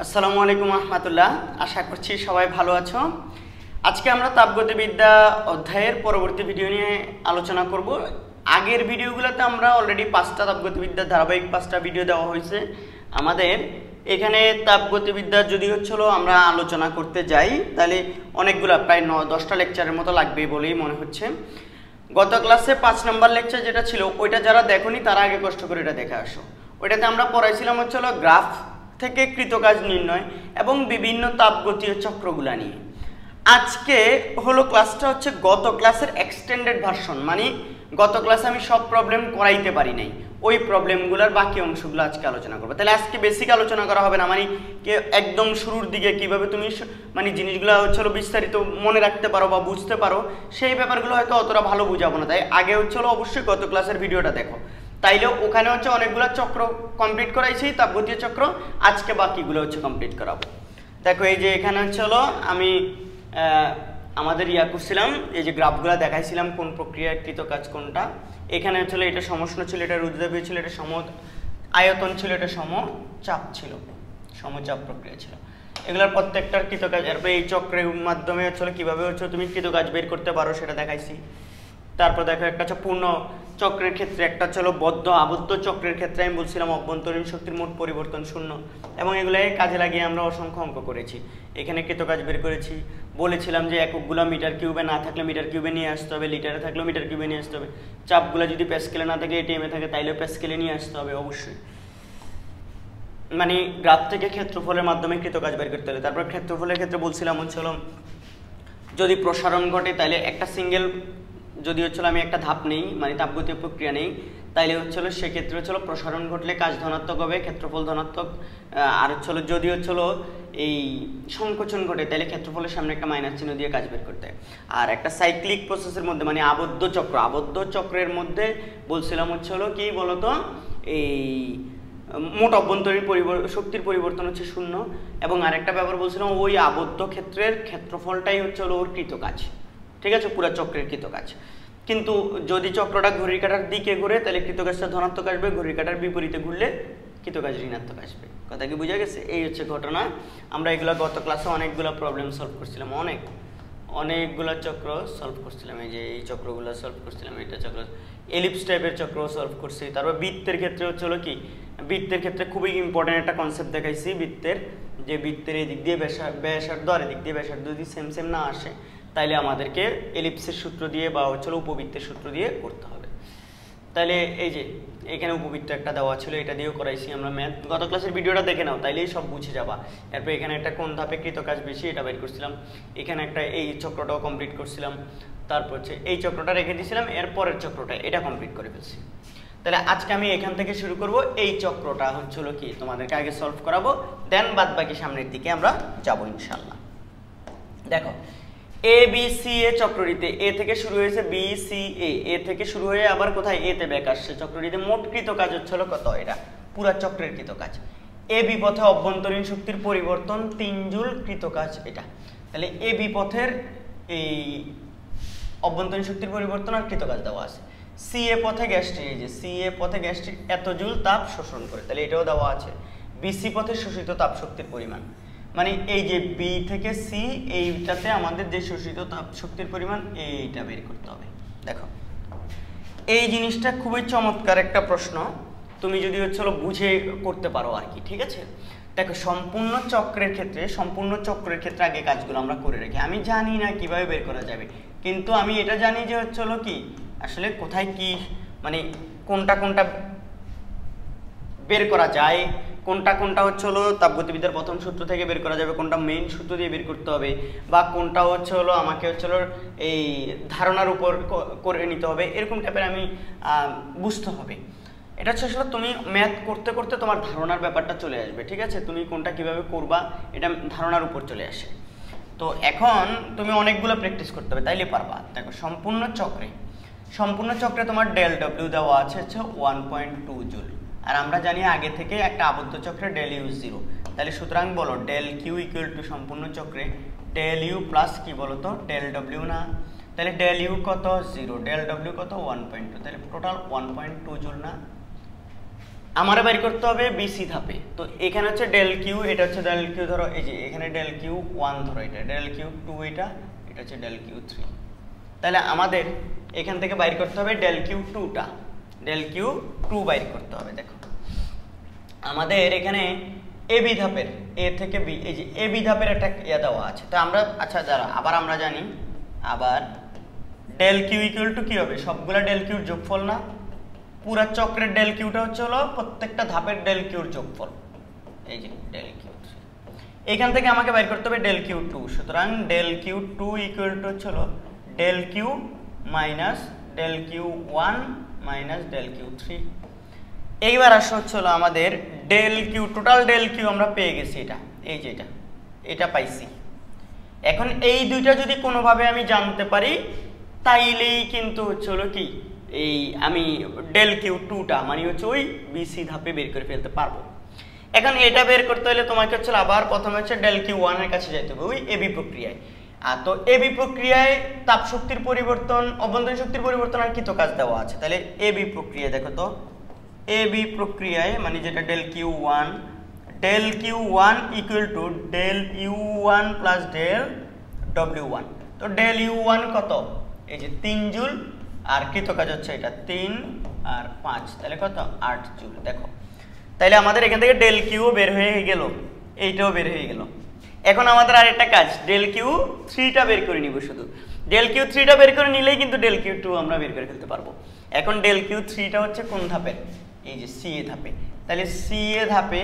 আসসালামু আলাইকুম রহমতুল্লাহ। আশা করছি সবাই ভালো আছো। আজকে আমরা তাপগতিবিদ্যা অধ্যায়ের পরবর্তী ভিডিও নিয়ে আলোচনা করব। আগের ভিডিওগুলোতে আমরা অলরেডি 5টা তাপগতিবিদ্যার ধারাবাহিক 5টা ভিডিও দেওয়া হয়েছে আমাদের এখানে। তাপগতিবিদ্যা যদি হচ্ছিল আমরা আলোচনা করতে যাই তাহলে অনেকগুলো প্রায় 10টা লেকচারের মতো লাগবে বলেই মনে হচ্ছে। গত ক্লাসে 5 নম্বর লেকচার যেটা ছিল ওইটা যারা দেখোনি তারা আগে কষ্ট করে এটা দেখে আসো। ওইটাতে আমরা পড়াইছিলাম হচ্ছিল গ্রাফ থেকে কৃতকাজ নির্ণয় এবং বিভিন্ন তাপগতীয় চক্রগুলা নিয়ে। আজকে হলো ক্লাসটা হচ্ছে গত ক্লাসের এক্সটেন্ডেড ভার্সন, মানে গত ক্লাসে আমি সব প্রবলেম করাইতে পারি নাই, ওই প্রবলেমগুলোর বাকি অংশগুলো আজকে আলোচনা করবো। তাহলে আজকে বেসিক আলোচনা করা হবে না, মানে একদম শুরুর দিকে কিভাবে তুমি মানে জিনিসগুলো হচ্ছিল বিস্তারিত মনে রাখতে পারো বা বুঝতে পারো সেই ব্যাপারগুলো হয়তো অতটা ভালো বুঝাবো না। তাই আগে হচ্ছিল অবশ্যই গত ক্লাসের ভিডিওটা দেখো, তাইলে ওখানে হচ্ছে অনেকগুলো চক্র কমপ্লিট করাইছি তাপগতীয় চক্র, আজকে বাকিগুলো হচ্ছে কমপ্লিট করাবো। দেখো এই যে এখানে হচ্ছে হলো আমি আমাদের করছিলাম, এই যে গ্রাফগুলো দেখাইছিলাম কোন প্রক্রিয়ায় কৃতকাজ কোনটা। এখানে হচ্ছে এটা সমষ্ণ ছিল, এটা রুদ্রদেবী ছিল, এটা সম আয়তন ছিল, এটা সমচাপ ছিল, সমচাপ প্রক্রিয়া ছিল। এগুলোর প্রত্যেকটার কৃতকাজ, এরপরে এই চক্রের মাধ্যমে হচ্ছে কিভাবে হচ্ছে তুমি কৃতকাজ বের করতে পারো সেটা দেখাইছি। তারপর দেখো একটা হচ্ছে পূর্ণ চক্রের ক্ষেত্রে, একটা ছিল বদ্ধ আবদ্ধ চক্রের ক্ষেত্রে আমি বলছিলাম অভ্যন্তরীণ শক্তির মোট পরিবর্তন 0, এবং এগুলো কাজে লাগিয়ে আমরা অসংখ্য অঙ্ক করেছি। এখানে কৃতকাজ বের করেছি, বলেছিলাম যে এককগুলো মিটার কিউবে না থাকলে মিটার কিউবে নিয়ে আসতে হবে, লিটারে থাকলেও মিটার কিউবে নিয়ে আসতে হবে, চাপগুলো যদি প্যাসকেলে না থাকে এটিএমে থাকে তাইলেও প্যাসকেলে নিয়ে আসতে হবে অবশ্যই। মানে গ্রাফ থেকে ক্ষেত্রফলের মাধ্যমে কৃতকাজ বের করতে হবে। তারপর ক্ষেত্রফলের ক্ষেত্রে বলছিলাম হচ্ছিল যদি প্রসারণ ঘটে তাইলে একটা সিঙ্গেল যদি হচ্ছিল আমি একটা ধাপ নেই, মানে তাপগতীয় প্রক্রিয়া নেই, তাইলে হচ্ছিল সেক্ষেত্রে হচ্ছিল প্রসারণ ঘটলে কাজ ধনাত্মক হবে, ক্ষেত্রফল ধনাত্মক। আর হচ্ছিল যদি হচ্ছিল এই সংকোচন ঘটে তাহলে ক্ষেত্রফলের সামনে একটা মাইনাস চিহ্ন দিয়ে কাজ বের করতে হয়। আর একটা সাইক্লিক প্রসেসের মধ্যে মানে আবদ্ধ চক্র, আবদ্ধ চক্রের মধ্যে বলছিলাম হচ্ছিল কি বলতো এই মোট অভ্যন্তরীণ শক্তির পরিবর্তন হচ্ছে 0, এবং আরেকটা ব্যাপার বলছিলাম ওই আবদ্ধ ক্ষেত্রের ক্ষেত্রফলটাই হচ্ছে ওর কৃতকাজ, ঠিক আছে, পুরো চক্রের কৃতকাজ। কিন্তু যদি চক্রটা ঘড়ির কাঁটার দিকে ঘুরে তাহলে কৃতকাজটা ধনাত্মক আসবে, ঘড়ির কাঁটার বিপরীতে ঘুরলে কৃতকাজ ঋণাত্মক আসবে। কথা কি বোঝা গেছে? এই হচ্ছে ঘটনা। আমরা এগুলো গত ক্লাসে অনেকগুলো প্রবলেম সলভ করছিলাম, অনেকগুলো চক্র সলভ করছিলাম। এই যে এই চক্রগুলো সলভ করছিলাম, এটা চক্র এলিপস টাইপের চক্র সলভ করছি। তারপর বৃত্তের ক্ষেত্রে হচ্ছে কি, বৃত্তের ক্ষেত্রে খুবই ইম্পর্টেন্ট একটা কনসেপ্ট দেখাইছি বৃত্তের, যে বৃত্তের এই দিক দিয়ে ব্যাসার্ধ আর এদিক দিয়ে ব্যাসার্ধ যদি সেম না আসে তাইলে আমাদেরকে এলিপসের সূত্র দিয়ে বা হচ্ছে উপবৃত্তের সূত্র দিয়ে করতে হবে। তাইলে এই যে এখানে উপবৃত্ত একটা দেওয়া ছিল, এটা দিয়েও করাইছি আমরা ম্যাথ। গত ক্লাসের ভিডিওটা দেখে নাও তাইলেই সব বুঝে যাবা। এরপর এখানে একটা কোন ধাপে কৃতকাজ বেশি এটা বের করছিলাম, এখানে একটা এই চক্রটাও কমপ্লিট করছিলাম, তারপর হচ্ছে এই চক্রটা রেখে দিয়েছিলাম, এরপরের চক্রটা এটা কমপ্লিট করে ফেলছি। তাহলে আজকে আমি এখান থেকে শুরু করব, এই চক্রটা হচ্ছিল কি তোমাদেরকে আগে সলভ করাবো, দেন বাদ বাকি সামনের দিকে আমরা যাবো ইনশাল্লাহ। দেখো এ বি সি এ চক্রটিতে এ থেকে শুরু হয়েছে বি সি এ থেকে শুরু হয়ে আবার কোথায় এ তে ব্যাক আসছে। চক্রটিতে মোট কৃতকাজ হচ্ছিল কত, এটা পুরা চক্রের কৃতকাজ। এ বি পথে অভ্যন্তরীণ শক্তির পরিবর্তন 3 জুল কৃতকাজ এটা। তাহলে এ বি পথের এই অভ্যন্তরীণ শক্তির পরিবর্তন আর কৃতকাজ দেওয়া আছে। সি এ পথে গ্যাসটি, এই যে সি এ পথে গ্যাসটি এত জুল তাপ শোষণ করে, তাহলে এটাও দেওয়া আছে। বিসি পথে শোষিত তাপ শক্তির পরিমাণ, মানে এই যে বি থেকে সি এইটাতে আমাদের যে শোষিত তাপ শক্তির পরিমাণ এইটা বের করতে হবে। দেখো এই জিনিসটা খুবই চমৎকার একটা প্রশ্ন, তুমি যদি হচ্ছে বুঝে করতে পারো আর কি, ঠিক আছে। দেখো সম্পূর্ণ চক্রের ক্ষেত্রে আগে কাজগুলো আমরা করে রাখি। আমি জানি না কিভাবে বের করা যাবে, কিন্তু আমি এটা জানি যে হচ্ছে কি আসলে কোথায় কি মানে কোনটা বের করা যায়, কোনটা হচ্ছে তাপগতিবিদ্যার প্রথম সূত্র থেকে বের করা যাবে, কোনটা মেইন সূত্র দিয়ে বের করতে হবে, বা কোনটা হচ্ছে আমাকে হচ্ছে এই ধারণার উপর করে নিতে হবে, এরকম টাইপের আমি বুঝতে হবে। এটা হচ্ছে আসলে তুমি ম্যাথ করতে করতে তোমার ধারণার ব্যাপারটা চলে আসবে, ঠিক আছে, তুমি কোনটা কিভাবে করবা এটা ধারণার উপর চলে আসে। তো এখন তুমি অনেকগুলো প্র্যাকটিস করতে হবে তাইলে পারবা। দেখো সম্পূর্ণ চক্রে তোমার ডেল ডব্লিউ দেওয়া আছে হচ্ছে 1.2 জুল, আর আমরা জানি আগে থেকে একটা আবদ্ধ চক্রে ডেল ইউ 0, তাহলে সুতরাং বলো ডেল কিউ ইকুয়াল টু সম্পূর্ণ চক্রে ডেল ইউ প্লাস কি বলতো ডেল ডব্লিউ না, তাহলে ডেল ইউ কত 0, ডেল ডব্লিউ কত 1.2, তাহলে টোটাল 1.2 জুল না, আমারে বের করতে হবে বিসি ধাপে। তো এখানে হচ্ছে ডেল কিউ, এটা হচ্ছে ডেল কিউ, ধরো এই যে এখানে ডেল কিউ 1 ধরো, এটা ডেল কিউ 2, এটা হচ্ছে ডেল কিউ 3। তাহলে আমাদের এখান থেকে বাইর করতে হবে ডেল কিউ 2টা, ডেল কিউ 2 বাইর করতে হবে। দেখো আমাদের এখানে এবি ধাপের, এ থেকে বি, এই যে এবি ধাপের একটা ইয়া দেওয়া আছে। তো আমরা আচ্ছা যারা আবার আমরা জানি আবার ডেল কিউ ইকুয়াল টু কি হবে, সবগুলা ডেল কিউর যোগফল না, পুরো চক্রের ডেল কিউটা হচ্ছে হলো প্রত্যেকটা ধাপের ডেল কিউর যোগফল, এই যে ডেল কিউ 3। এখান থেকে আমাকে বের করতে হবে ডেল কিউ 2। সুতরাং ডেল কিউ 2 ইকুয়াল টু হচ্ছে হলো del Q minus del Q 1 minus del Q 3। এইবার আসা হচ্ছে হলো আমাদের del Q, total del Q আমরা পেয়ে গেছি, এটা এই যে এটা পাইছি। এখন এই দুইটা যদি কোনোভাবে আমি জানতে পারি তাইলেই কিন্তু হচ্ছে হলো কি এই আমি ডেল কিউ 2টা মানে হচ্ছে ওই বিসি ধাপে বের করে ফেলতে পারবো। এখন এটা বের করতে হলে তোমাকে হচ্ছে আবার প্রথমে হচ্ছে ডেল কিউ 1 এর কাছে যাইতে হবে ওই এবি প্রক্রিয়ায়। তো এবি প্রক্রিয়ায় তাপ শক্তির পরিবর্তন, অভ্যন্তরীণ শক্তির পরিবর্তন আর কৃত কাজ দেওয়া আছে। তাহলে এবি প্রক্রিয়া দেখো তো, এবি প্রক্রিয়ায় মানে যেটা del Q 1 equal to del U 1 plus del W 1। তো ডেল ইউ 1 কত, এই যে 3 জুল, আর কৃত কাজ হচ্ছে এটা 3 আর 5, তাহলে কত 8 জুল। দেখো তাইলে আমাদের এখান থেকে ডেল কিউ বের হয়ে গেল, এইটাও বের হয়ে গেল। এখন আমাদের আর একটা কাজ, ডেল কিউ 3টা বের করে নিব। শুধু ডেল কিউ 3টা বের করে নিলেই কিন্তু ডেল কিউ 2 আমরা বের করে ফেলতে পারবো। এখন ডেল কিউ 3টা হচ্ছে কোন ধাপে, এই যে সি এ ধাপে। তাহলে সি এ ধাপে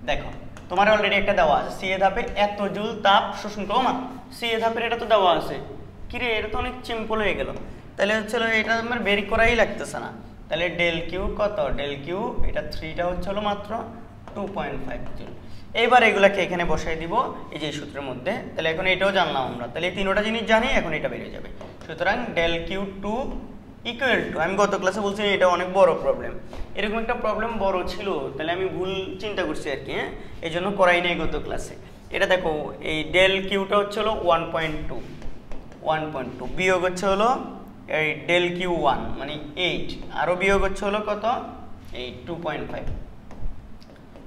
দেখো তোমার অলরেডি একটা দেওয়া আছে, সি এ ধাপে এত জুল তাপ শোষণ করো না, সি এ ধাপের এটা তো দেওয়া আছে। কিরে এটা তো অনেক সিম্পল হয়ে গেল। তাহলে হচ্ছে এটা আমার বের করাই লাগতেছে না। তাহলে ডেল কিউ কত, ডেল কিউ এটা 3টা হচ্ছে হলো মাত্র 2.5 জুল। এইবার এগুলাকে এখানে বসাই দিব এই যে সূত্রের মধ্যে। তাহলে এখন এটাও জানলাম আমরা, তাহলে এই তিনটা জিনিস জানি, এখন এটা বেরিয়ে যাবে। সুতরাং ডেল কিউ 2 ইকুয়াল টু, আমি গত ক্লাসে বলছি এটা অনেক বড় প্রবলেম, এরকম একটা প্রবলেম বড় ছিল, তাহলে আমি ভুল চিন্তা করছি আর কি, হ্যাঁ এই জন্য করাই নাই গত ক্লাসে। এটা দেখো এই ডেল কিউটা হচ্ছে হলো 1.2 বিয়োগ হচ্ছে হলো এই ডেল কিউ 1 মানে 8, আরও বিয়োগ হচ্ছে হলো কত এই 2.5।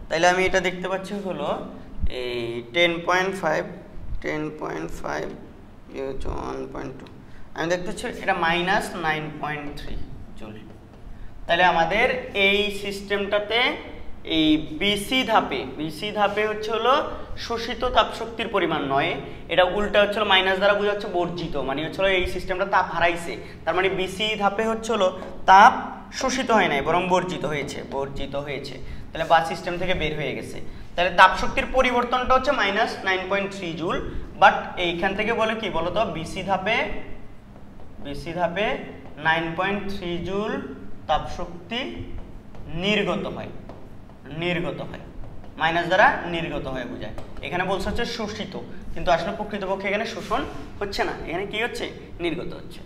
তাইলে আমি এটা দেখতে পাচ্ছি হলো এই 10.5 1.2, আমি দেখতে পাচ্ছি এটা মাইনাস 9.3 জুল। তাহলে আমাদের এই সিস্টেমটাতে এই বিসি ধাপে হচ্ছে হলো শোষিত তাপশক্তির পরিমাণ নয়, এটা উল্টা হচ্ছে হলো মাইনাস দ্বারা বোঝাচ্ছে বর্জিত, মানে হচ্ছে হলো এই সিস্টেমটা তাপ হারাইছে। তার মানে বিসি ধাপে হচ্ছে হলো তাপ শোষিত হয় নাই বরং বর্জিত হয়েছে। তাহলে বা সিস্টেম থেকে বের হয়ে গেছে। তাহলে তাপশক্তির পরিবর্তনটা হচ্ছে মাইনাস 9.3 জুল। বাট এইখান থেকে বলে কি বলতো, বিসি ধাপে 9.3 জুল তাপশক্তি নির্গত হয়, মাইনাস দ্বারা নির্গত হয় বোঝায়। এখানে বলছে হচ্ছে শোষিত, কিন্তু আসলে প্রকৃতপক্ষে এখানে শোষণ হচ্ছে না, এখানে কি হচ্ছে নির্গত হচ্ছে।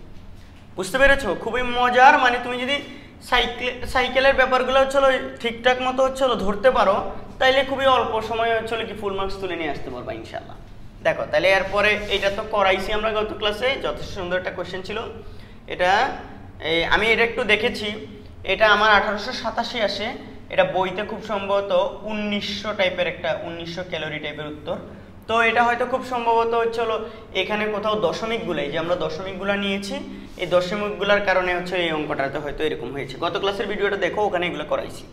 বুঝতে পেরেছো? খুবই মজার, মানে তুমি যদি সাইকেলের ব্যাপারগুলো হচ্ছে ঠিকঠাক মতো হচ্ছে ধরতে পারো তাইলে খুবই অল্প সময়ে হচ্ছে কি ফুল মার্কস তুলে নিয়ে আসতে পারবা ইনশাল্লাহ। দেখো তাহলে এরপরে এটা তো করাইছি আমরা গত ক্লাসে, যথেষ্ট সুন্দর একটা কোয়েশ্চেন ছিল এটা। আমি এটা একটু দেখেছি, এটা আমার 1887 আসে, এটা বইতে খুব সম্ভবত 1900 টাইপের একটা 1900 ক্যালোরি টাইপের উত্তর। তো এটা হয়তো খুব সম্ভবত হচ্ছে এখানে কোথাও দশমিকগুলো, এই যে আমরা দশমিকগুলো নিয়েছি, এই দশমিকগুলোর কারণে হচ্ছে এই অঙ্কটাতে হয়তো এরকম হয়েছে। গত ক্লাসের ভিডিওটা দেখো, ওখানে এগুলো করাইছি।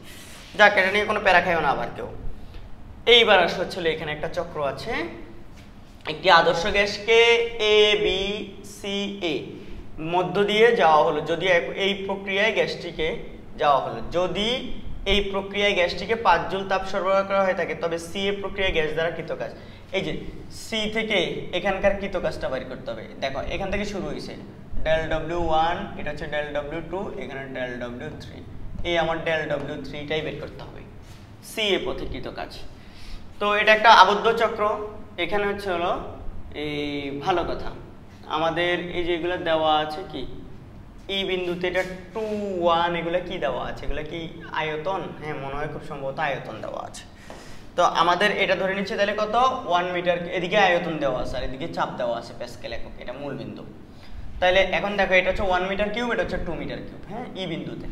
যাক, এটা নিয়ে কোনো প্যারা খাইও না আবার কেউ। এইবার আসলে হচ্ছে এখানে একটা চক্র আছে, একটি আদর্শ গ্যাসকে এ বি সি এ মধ্য দিয়ে যাওয়া হলো, যদি এই প্রক্রিয়ায় গ্যাসটিকে যাওয়া হলো, যদি এই প্রক্রিয়ায় গ্যাসটিকে 5 জুল তাপ সরবরাহ করা হয়ে থাকে, তবে সি এ প্রক্রিয়ায় গ্যাস দ্বারা কৃত কাজ, এই যে সি থেকে এখানকার কৃত কাজটা বের করতে হবে। দেখো এখান থেকে শুরু হয়েছে ডেল ডব্লিউ 1, এটা হচ্ছে ডেল ডব্লিউ 2, এখানে ডেল ডব্লিউ 3, এই আমার ডেল ডব্লিউ 3টাই বের করতে হবে সি এ পথে কৃত কাজ। তো এটা একটা আবদ্ধ চক্র। এখানে হচ্ছে হলো এই ভালো কথা আমাদের এই যে এগুলো দেওয়া আছে কি এই বিন্দুতে, এটা 2 1, এগুলো কি দেওয়া আছে, এগুলো কি আয়তন, হ্যাঁ মনে হয় খুব সম্ভবত আয়তন দেওয়া আছে। তো আমাদের এটা ধরে নিচ্ছে তাহলে কত 1 মিটার, এদিকে আয়তন দেওয়া আছে আর এদিকে চাপ দেওয়া আছে প্যাসকেল একক, এটা মূল বিন্দু। তাহলে এখন দেখো এটা হচ্ছে 1 মিটার কিউব, এটা হচ্ছে 2 মিটার কিউব, হ্যাঁ ই বিন্দুতে।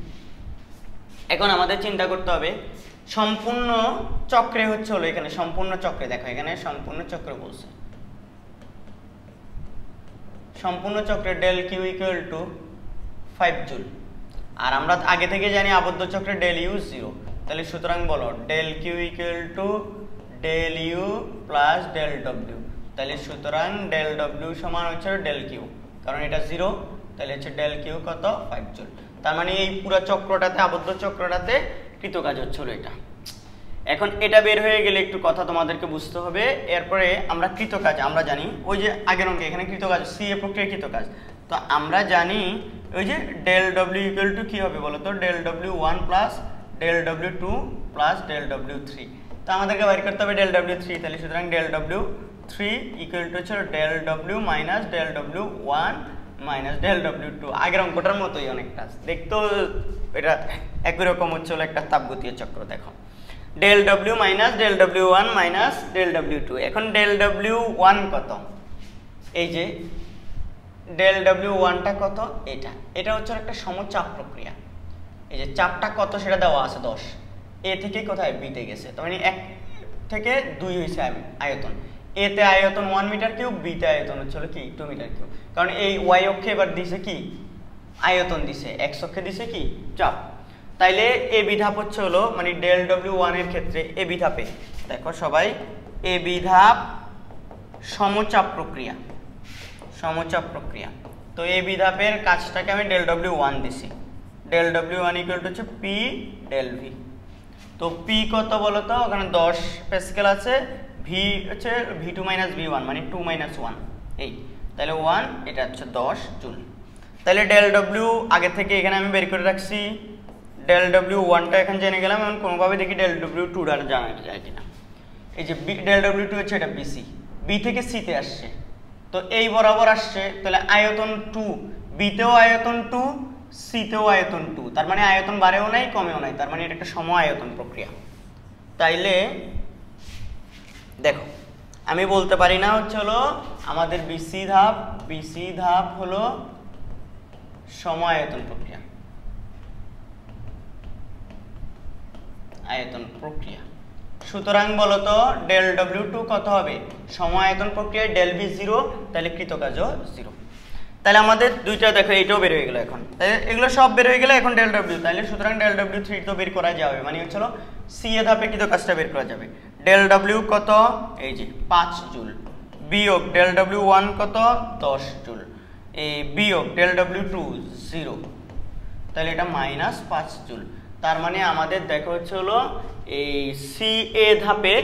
এখন আমাদের চিন্তা করতে হবে সম্পূর্ণ চক্রে হচ্ছে হলো এখানে সম্পূর্ণ চক্রে, দেখো এখানে সম্পূর্ণ চক্র বলছে, সম্পূর্ণ চক্রে del Q equal to 5 joule. আর আমরা আগে থেকে জানি আবদ্ধ চক্রে ডেল ইউ 0, তাহলে সুতরাং বলো del Q equal to del U plus del W, তাহলে সুতরাং ডেল ডব্লিউ সমান হচ্ছে ডেল কিউ, কারণ এটা 0, তাহলে হচ্ছে ডেল কিউ কত 5 জুল। তার মানে এই পুরো চক্রটাতে আবদ্ধ চক্রটাতে কৃতকাজ হচ্ছিল এটা। এখন এটা বের হয়ে গেলে একটু কথা তোমাদেরকে বুঝতে হবে। এরপরে আমরা কৃতকাজ আমরা জানি ওই যে আগের অঙ্কে এখানে কৃতকাজ সিএ প্রক্রিয়ার কৃতকাজ, তো আমরা জানি ওই যে ডেল ডব্লিউ ইকুয়াল টু কি হবে বলো তো, del W 1 plus del W 2 plus del W 3, তো আমাদেরকে বের করতে হবে ডেল ডব্লিউ 3, তাহলে সুতরাং ডেল ডব্লিউ 3 ইকুয়াল টু হচ্ছে del W minus del W 1 minus del W 2। আগের অঙ্কটার মতোই অনেকটা দেখতেও এটা একই রকম হচ্ছে হলো একটা তাপগতীয় চক্র। দেখো del W minus del W 1 minus del W 2, এখন ডেল ডব্লিউ 1 কত, এই যে ডেল ডব্লিউ 1টা কত, এটা হচ্ছে একটা সমচাপ প্রক্রিয়া। এই যে চাপটা কত সেটা দেওয়া আছে 10, এ থেকে কোথায় বিতে গেছে, তার মানে 1 থেকে 2 হয়েছে আয়তন, এতে আয়তন 1 মিটার কিউব, বিতে আয়তন হচ্ছে কি 2 মিটার কিউব, কারণ এই ওয়াই অক্ষে এবার দিছে কি আয়তন দিছে, এক্স অক্ষে দিছে কি চাপ। তাইলে এ বিধাপ হচ্ছে হলো মানে ডেল ডব্লিউ 1 এর ক্ষেত্রে এ বিধাপে দেখো সবাই এ বিধাপ সমচাপ প্রক্রিয়া, সমচাপ প্রক্রিয়া। তো এ বিধাপের কাজটাকে আমি ডেল ডব্লিউ 1 দিছি, ডেল ডব্লিউ 1 ইকুয়াল টু হচ্ছে পি ডেল ভি। তো পি কত বলো তো, ওখানে 10 প্যাসকেল আছে, ভি হচ্ছে ভি2 মাইনাস ভি1 মানে 2 মাইনাস 1 এই, তাহলে 1 এটা হচ্ছে 10 জুল। তাহলে ডেল ডব্লিউ আগে থেকে এখানে আমি বের করে রাখছি, ডেল ডব্লিউ 1টা এখন জেনে গেলাম, এখন কোনোভাবে দেখি ডেল ডব্লিউ 2টা জানা যায় কিনা। এই যে ডেল ডব্লিউ 2 হচ্ছে এটা বিসি, বি থেকে সিতে আসছে, তো এই বরাবর আসছে, তাহলে আয়তন 2, বিতেও আয়তন 2, সিতেও আয়তন 2, তার মানে আয়তন বাড়েও নাই কমেও নাই, তার মানে এটা একটা সম আয়তন প্রক্রিয়া। তাইলে দেখো আমি বলতে পারি না হচ্ছে হলো আমাদের বিসি ধাপ হলো সম আয়তন প্রক্রিয়া, আয়তন প্রক্রিয়া। সুতরাং বলতো ডেল ডব্লিউ 2 কত হবে, সম আয়তন প্রক্রিয়ায় ডেল ভি 0, তাহলে কৃতকাজও 0। তাহলে আমাদের দুইটা দেখো এইটাও বের হয়ে গেল, এখন তাহলে এগুলো সব বের হয়ে গেলে এখন ডেল ডব্লিউ, তাহলে সুতরাং ডেল ডব্লিউ 3 তো বের করা যাবে, মানে হচ্ছে সি এ ধাপে কৃতকাজটা বের করা যাবে। ডেল ডব্লিউ কত, এই যে 5 জুল, বিয়োগ ডেল ডব্লিউ 1 কত 10 জুল, এই বিয়োগ ডেল ডব্লিউ 2 0, তাহলে এটা মাইনাস 5 জুল। তার মানে আমাদের দেখো হচ্ছে হলো এই সি এ ধাপে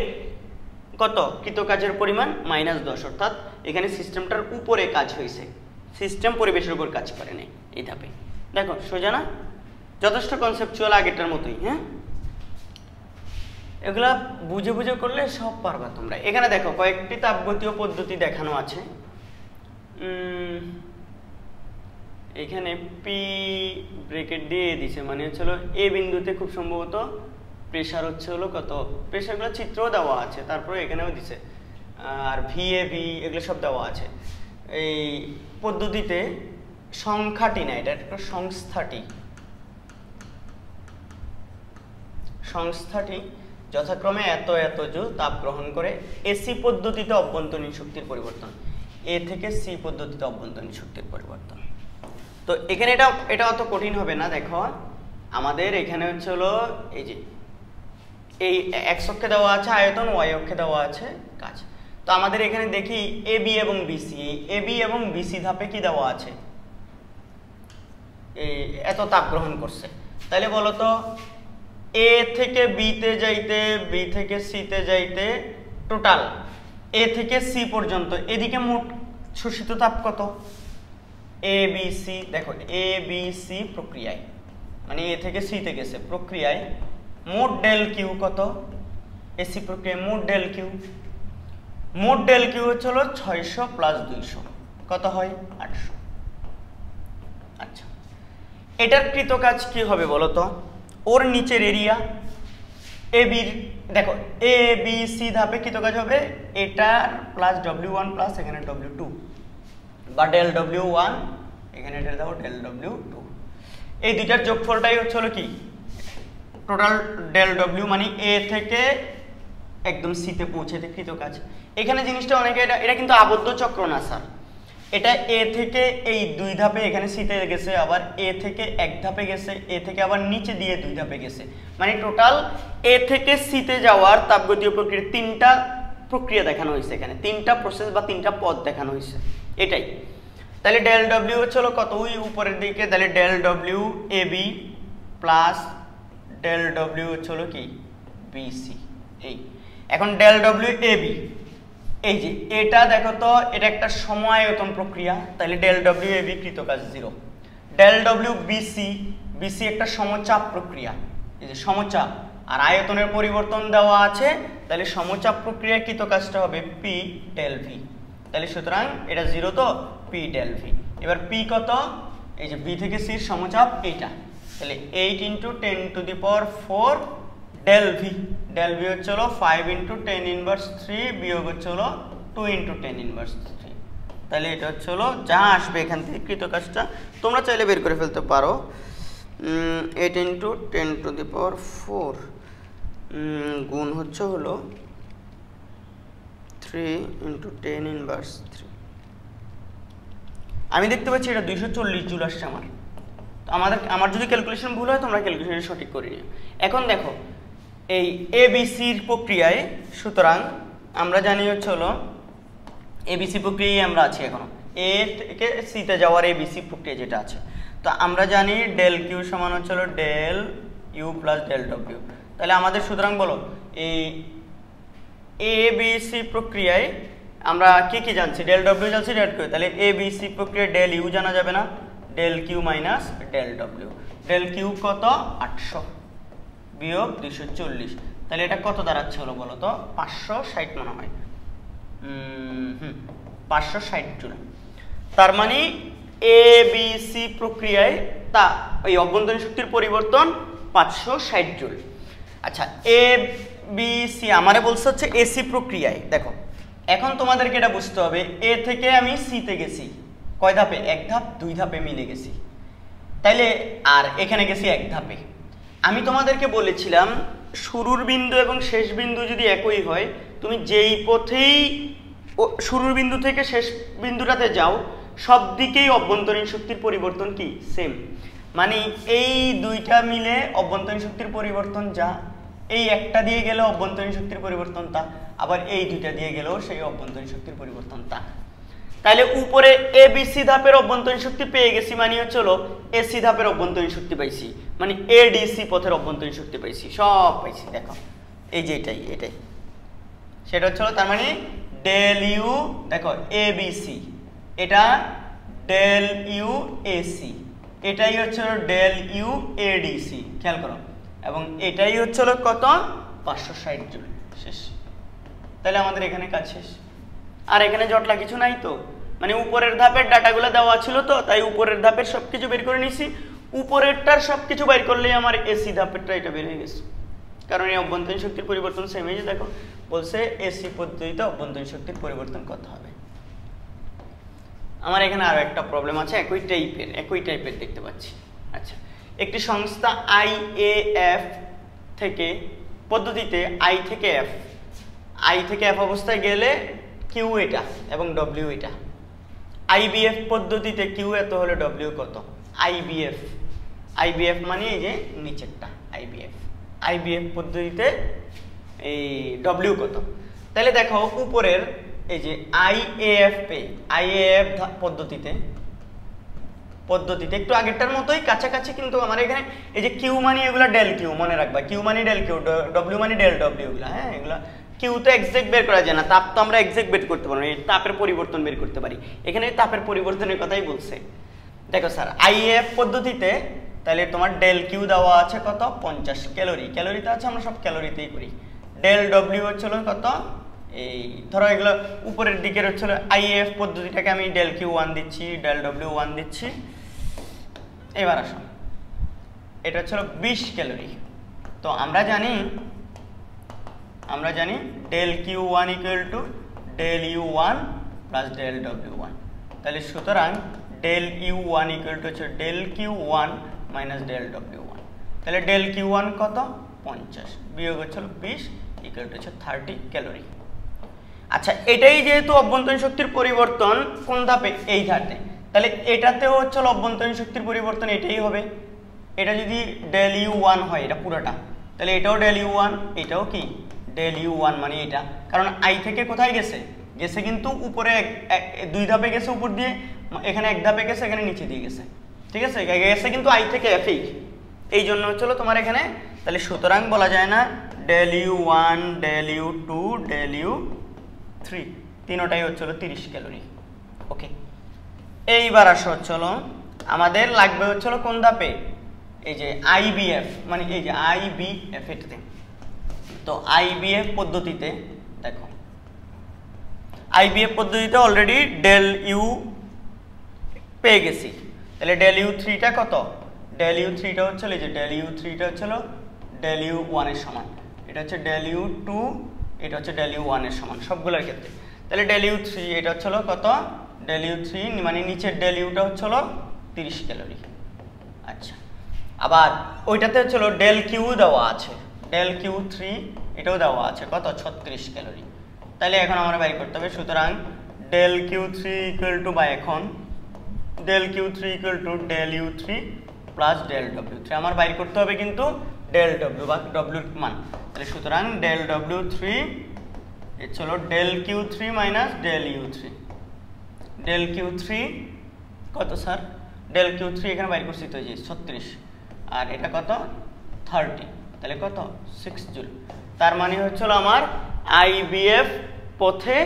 কত কৃতকাজের পরিমাণ -10, অর্থাৎ এখানে সিস্টেমটার উপরে কাজ হয়েছে, সিস্টেম পরিবেশের উপর কাজ করে নাই এই ধাপে। দেখো সোজা না, যথেষ্ট কনসেপচুয়াল আগেরটার মতোই। হ্যাঁ, এগুলা বুঝে বুঝে করলে সব পারবা তোমরা। এখানে দেখো কয়েকটি তাপগতীয় পদ্ধতি দেখানো আছে, এখানে পি ব্রেকেট দিয়ে দিছে, মানে হচ্ছে হলো এ বিন্দুতে খুব সম্ভবত প্রেশার হচ্ছে হলো কত, প্রেশারগুলো চিত্রও দেওয়া আছে, তারপরে এখানেও দিছে, আর ভি এ ভি এগুলো সব দেওয়া আছে। এই পদ্ধতিতে সংখ্যাটি না, এটা একটা সংস্থাটি যথাক্রমে এত এত জুল তাপ গ্রহণ করে। এসি পদ্ধতিতে অভ্যন্তরীণ শক্তির পরিবর্তন, এ থেকে সি পদ্ধতিতে অভ্যন্তরীণ শক্তির পরিবর্তন। তো এখানে এটা অত কঠিন হবে না। দেখো আমাদের এখানে হচ্ছে হলো এই যে এই এক্স অক্ষে দেওয়া আছে আয়তন, ওয়াই অক্ষে দেওয়া আছে কাজ। তো আমাদের এখানে দেখি এ বি এবং বিসি, এ বি এবং বিসি ধাপে কি দেওয়া আছে, এই এত তাপ গ্রহণ করছে। তাহলে বলতো এ থেকে বিতে যাইতে, বি থেকে সিতে যাইতে, টোটাল এ থেকে সি পর্যন্ত এদিকে মোট শোষিত তাপ কত, এ বি সি। দেখো এ বি সি প্রক্রিয়ায় মানে এ থেকে সিতে গেছে প্রক্রিয়ায় মোট ডেল কিউ কত, এসি প্রক্রিয়ায় মোট ডেল কিউ, মোট ডেল কিউ হচ্ছে হলো 600 প্লাস 200 কত হয় 800। আচ্ছা, এটার কৃতকাজ কি হবে বলো তো, ওর নিচের এরিয়া এ বির, দেখো এ বি সি ধাপে কৃতকাজ হবে এটার প্লাস W1 প্লাস এখানে W2 বা ডেল W1 এখানে এটা দাও ডেল W2, এই দুইটার যোগফলটাই হচ্ছে হলো কি টোটাল ডেল ডব্লিউ মানে এ থেকে একদম সিতে পৌঁছাতে কৃত কাজ। এখানে জিনিসটা অনেকে এটা কিন্তু আবদ্ধ চক্র না স্যার, এটা এ থেকে এই 2 ধাপে এখানে সিতে গেছে, আবার এ থেকে 1 ধাপে গেছে, এ থেকে আবার নিচে দিয়ে 2 ধাপে গেছে, মানে টোটাল এ থেকে সিতে যাওয়ার তাপগতীয় প্রক্রিয়া 3টা প্রক্রিয়া দেখানো হয়েছে, এখানে 3টা প্রসেস বা 3টা পথ দেখানো হয়েছে, এটাই। তাহলে ডেল ডব্লিউ হচ্ছে কত, ওই উপরের দিকে, তাহলে del W A B plus del W হচ্ছে কি বিসি। এই এখন ডেল ডব্লিউ এ বি, এই যে এটা দেখো তো, এটা একটা সময়তন প্রক্রিয়া, তাহলে ডেল ডব্লিউ এ বি কৃত কাজ 0। ডেল ডব্লিউ বিসি, বিসি একটা সমচাপ প্রক্রিয়া, এই যে সমচাপ, আর আয়তনের পরিবর্তন দেওয়া আছে, তাহলে সমচাপ প্রক্রিয়ায় কৃত কাজটা হবে পি ডেল ভি। তাহলে সুতরাং এটা 0 তো, পি ডেল ভি। এবার পি কত, এই যে বি থেকে সির সমচাপ এইটা, তাহলে 8 × 10⁴ ডেল ভি। ডেল ভি হচ্ছে 5 × 10⁻³ বিয়োগ হচ্ছে 2 × 10⁻³। তাহলে এটা হচ্ছে যা আসবে এখান থেকে কৃত কাজটা তোমরা চাইলে বের করে ফেলতে পারো। 8 × 10⁴ গুণ হচ্ছে 3 × 10⁻³। আমি দেখতে পাচ্ছি এটা 240 জুল আসছে আমার। আমার যদি ক্যালকুলেশন ভুল হয় তোমরা ক্যালকুলেশন সঠিক করে নিও। এখন দেখো এই এবিসির প্রক্রিয়ায়, সুতরাং আমরা জানি হচ্ছে এবিসি প্রক্রিয়ায় আমরা আছি এখনো, এ থেকে সিতে যাওয়ার এবিসি প্রক্রিয়া যেটা আছে। তো আমরা জানি ডেল কিউ সমান হচ্ছে del U plus del W. তাহলে আমাদের সুতরাং বলো এই এবিসি প্রক্রিয়ায় আমরা কি জানছি, ডেল ডব্লিউ জানছি, ডেল কিউ। তাহলে এবিসি প্রক্রিয়ায় ডেল ইউ জানা যাবে না, del Q minus del W. Del Q কত 800 বিয়োগ 240, তাহলে এটা কত দাঁড়াচ্ছে বলো তো, 560 মনে হয়, 560 জুল। তার মানে এবিসি প্রক্রিয়ায় তা ওই অভ্যন্তরীণ শক্তির পরিবর্তন 560 জুল। আচ্ছা, এবিসি আমারে বলছে হচ্ছে এসি প্রক্রিয়ায়। দেখো এখন তোমাদেরকে এটা বুঝতে হবে, এ থেকে আমি সিতে গেছি কয় ধাপে, 1 ধাপ 2 ধাপে মিলে গেছি, তাইলে আর এখানে গেছি 1 ধাপে। আমি তোমাদেরকে বলেছিলাম শুরুর বিন্দু এবং শেষ বিন্দু যদি একই হয়, তুমি যেই পথেই শুরুর বিন্দু থেকে শেষ বিন্দুটাতে যাও সব দিকেই অভ্যন্তরীণ শক্তির পরিবর্তন কি সেম, মানে এই দুইটা মিলে অভ্যন্তরীণ শক্তির পরিবর্তন যা, এই একটা দিয়ে গেলে অভ্যন্তরীণ শক্তির পরিবর্তন তা, আবার এই দুইটা দিয়ে গেলেও সেই অভ্যন্তরীণ শক্তির পরিবর্তন তা। তাহলে উপরে এবিসি ধাপের অভ্যন্তরীণ শক্তি পেয়ে গেছি, মানে হচ্ছে এসি ধাপের অভ্যন্তরীণ শক্তি পাইছি, মানে এডিসি পথের অভ্যন্তরীণ শক্তি পাইছি, সব পাইছি। দেখো এই যে এটাই সেটা হচ্ছে তার মানে ডেল ইউ, দেখো এবিসি, এটা ডেল ইউ এসি, এটাই হচ্ছে ডেল ইউ এডিসি, খেয়াল করো, এবং এটাই হচ্ছে কত 560 জুল। শেষ। তাহলে আমাদের এখানে কাজ শেষ, আর এখানে জটলা কিছু নাই তো, মানে উপরের ধাপের ডাটাগুলো দেওয়া ছিল তো, তাই উপরের ধাপের সবকিছু বের করে নিছি, উপরেরটার সবকিছু বের করলেই আমার এসি ধাপেরটা এটা বের হয়ে গেছে, কারণ এই অভ্যন্তরীণ শক্তির পরিবর্তন সেম। এই যে দেখো বলছে এসি পদ্ধতিতে অভ্যন্তরীণ শক্তির পরিবর্তন কত হবে। আমার এখানে আরো একটা প্রবলেম আছে, একই টাইপের দেখতে পাচ্ছি। আচ্ছা, একটি সংস্থা আইএএফ থেকে পদ্ধতিতে আই থেকে এফ অবস্থায় গেলে কিউ এটা এবং ডব্লিউ এটা। আইবিএফ পদ্ধতিতে কিউ এত হলে ডব্লিউ কত। আইবিএফ মানে এই যে নিচেরটা আইবিএফ পদ্ধতিতে এই ডব্লিউ কত। তাহলে দেখো উপরের এই যে আইএএফ পদ্ধতিতে একটু আগেরটার মতোই কাছাকাছি, কিন্তু আমার এখানে এই যে কিউ মানে এগুলা ডেল কিউ মনে রাখবা, কিউ মানে ডেল কিউ, ডব্লিউ মানে ডেল ডব্লিউ, এগুলা হ্যাঁ, এগুলা কিউ তো এক্সাক্ট বের করা যায় না, তাপ তো আমরা এক্সাক্ট বের করতে পারবো না, এই তাপের পরিবর্তন বের করতে পারি, এখানে তাপের পরিবর্তনের কথাই বলছে। দেখো স্যার আইএফ পদ্ধতিতে তাহলে তোমার ডেল কিউ দেওয়া আছে কত 50 ক্যালোরিতে আছে, আমরা সব ক্যালোরিতেই করি। ডেল ডব্লিউ হচ্ছিল কত, এই ধরো এগুলো উপরের দিকের হচ্ছিল আইএফ পদ্ধতিটাকে আমি ডেল কিউ 1 দিচ্ছি, ডেল ডব্লিউ 1 দিচ্ছি। এবার আসো, এটা হচ্ছিল 20 ক্যালোরি। তো আমরা জানি del Q 1 equal to del U 1 plus del W 1। তাহলে সুতরাং ডেল ইউ 1 ইকুয়াল টু হচ্ছে del Q 1 minus del W 1। তাহলে ডেল কিউ 1 কত 50 বিয়োগ হচ্ছে 20 ইকুয়াল টু হচ্ছে 30 ক্যালোরি। আচ্ছা, এটাই যেহেতু অভ্যন্তরীণ শক্তির পরিবর্তন কোন ধাপে? এই ধাপে, তাহলে এটাতেও হচ্ছে অভ্যন্তরীণ শক্তির পরিবর্তন এটাই হবে। এটা যদি ডেল ইউ 1 হয়, এটা পুরোটা, তাহলে এটাও ডেল ইউ 1, এটাও কি ডেল ইউ 1, মানে এটা, কারণ আই থেকে কোথায় গেছে? গেছে কিন্তু উপরে, দুই ধাপে গেছে উপর দিয়ে, এখানে এক ধাপে গেছে, এখানে নিচে দিয়ে গেছে, ঠিক আছে, গেছে কিন্তু আই থেকে এফেই, এই জন্য হচ্ছিল তোমার এখানে। তাহলে সুতরাং বলা যায় না del U 1, del U 2, del U 3 তিনোটাই হচ্ছিল 30 ক্যালোরি। ওকে, এইবার আসো হচ্ছিল আমাদের লাগবে হচ্ছিল কোন ধাপে? এই যে আইবিএফ, মানে এই যে আইবিএফ, এটাতে। তো আইবিএফ পদ্ধতিতে দেখো, আইবিএফ পদ্ধতিতে অলরেডি ডেল ইউ পেয়ে গেছি, তাহলে ডেল ইউ 3টা কত? ডেল ইউ 3টা হচ্ছিল এই যে ডেল ইউ 3টা হচ্ছিল ডেল ইউ 1 এর সমান, এটা হচ্ছে ডেল ইউ 2, এটা হচ্ছে ডেল ইউ 1 এর সমান সবগুলোর ক্ষেত্রে। তাহলে ডেল ইউ 3 এটা হচ্ছিল কত? ডেল ইউ 3, মানে নিচের ডেল ইউটা হচ্ছিল 30 ক্যালোরি। আচ্ছা, আবার ওইটাতে হচ্ছিল ডেল কিউ দেওয়া আছে, ডেল কিউ 3 এটাও দেওয়া আছে কত? 36 ক্যালোরি। তাহলে এখন আমরা বের করতে হবে, সুতরাং ডেল কিউ 3 ইকুয়াল টু, বা এখন del Q 3 equal to del U 3 plus del W 3 আমার বাইর করতে হবে কিন্তু ডেল ডব্লিউ বা ডব্লিউর মান। তাহলে সুতরাং ডেল ডব্লিউ 3 এ চলো del Q 3 minus del U 3, del Q 3 কত স্যার? ডেল কিউ 3 এখানে বাইর করছি তো, যে 36, আর এটা কত? 30, তাহলে কত? 6 জুল। তার মানে হচ্ছিল আমার আইবিএফ পথে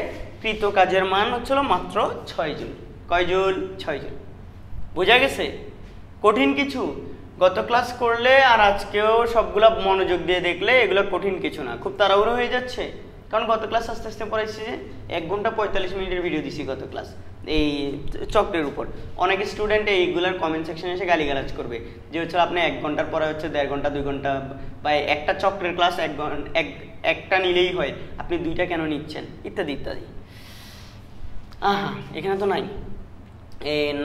কৃত কাজের মান হচ্ছিল মাত্র 6 জুল। কয় জুল? 6 জুল। বোঝা গেছে? কঠিন কিছু? গত ক্লাস করলে আর আজকেও সবগুলা মনোযোগ দিয়ে দেখলে এগুলো কঠিন কিছু না, খুব তাড়াহুড়ো হয়ে যাচ্ছে, কারণ গত ক্লাস আস্তে আস্তে পড়াইছি যে 1 ঘন্টা 45 মিনিটের ভিডিও দিছি গত ক্লাস এই চক্রের উপর। অনেক স্টুডেন্ট এইগুলার কমেন্ট সেকশনে এসে গালিগালাজ করবে যে হচ্ছে আপনি 1 ঘন্টার পরে হচ্ছে 1.5 ঘন্টা 2 ঘন্টা, বা একটা চক্রের ক্লাস একটা নিলেই হয়, আপনি 2টা কেন নিচ্ছেন, ইত্যাদি ইত্যাদি। এখানে তো নাই,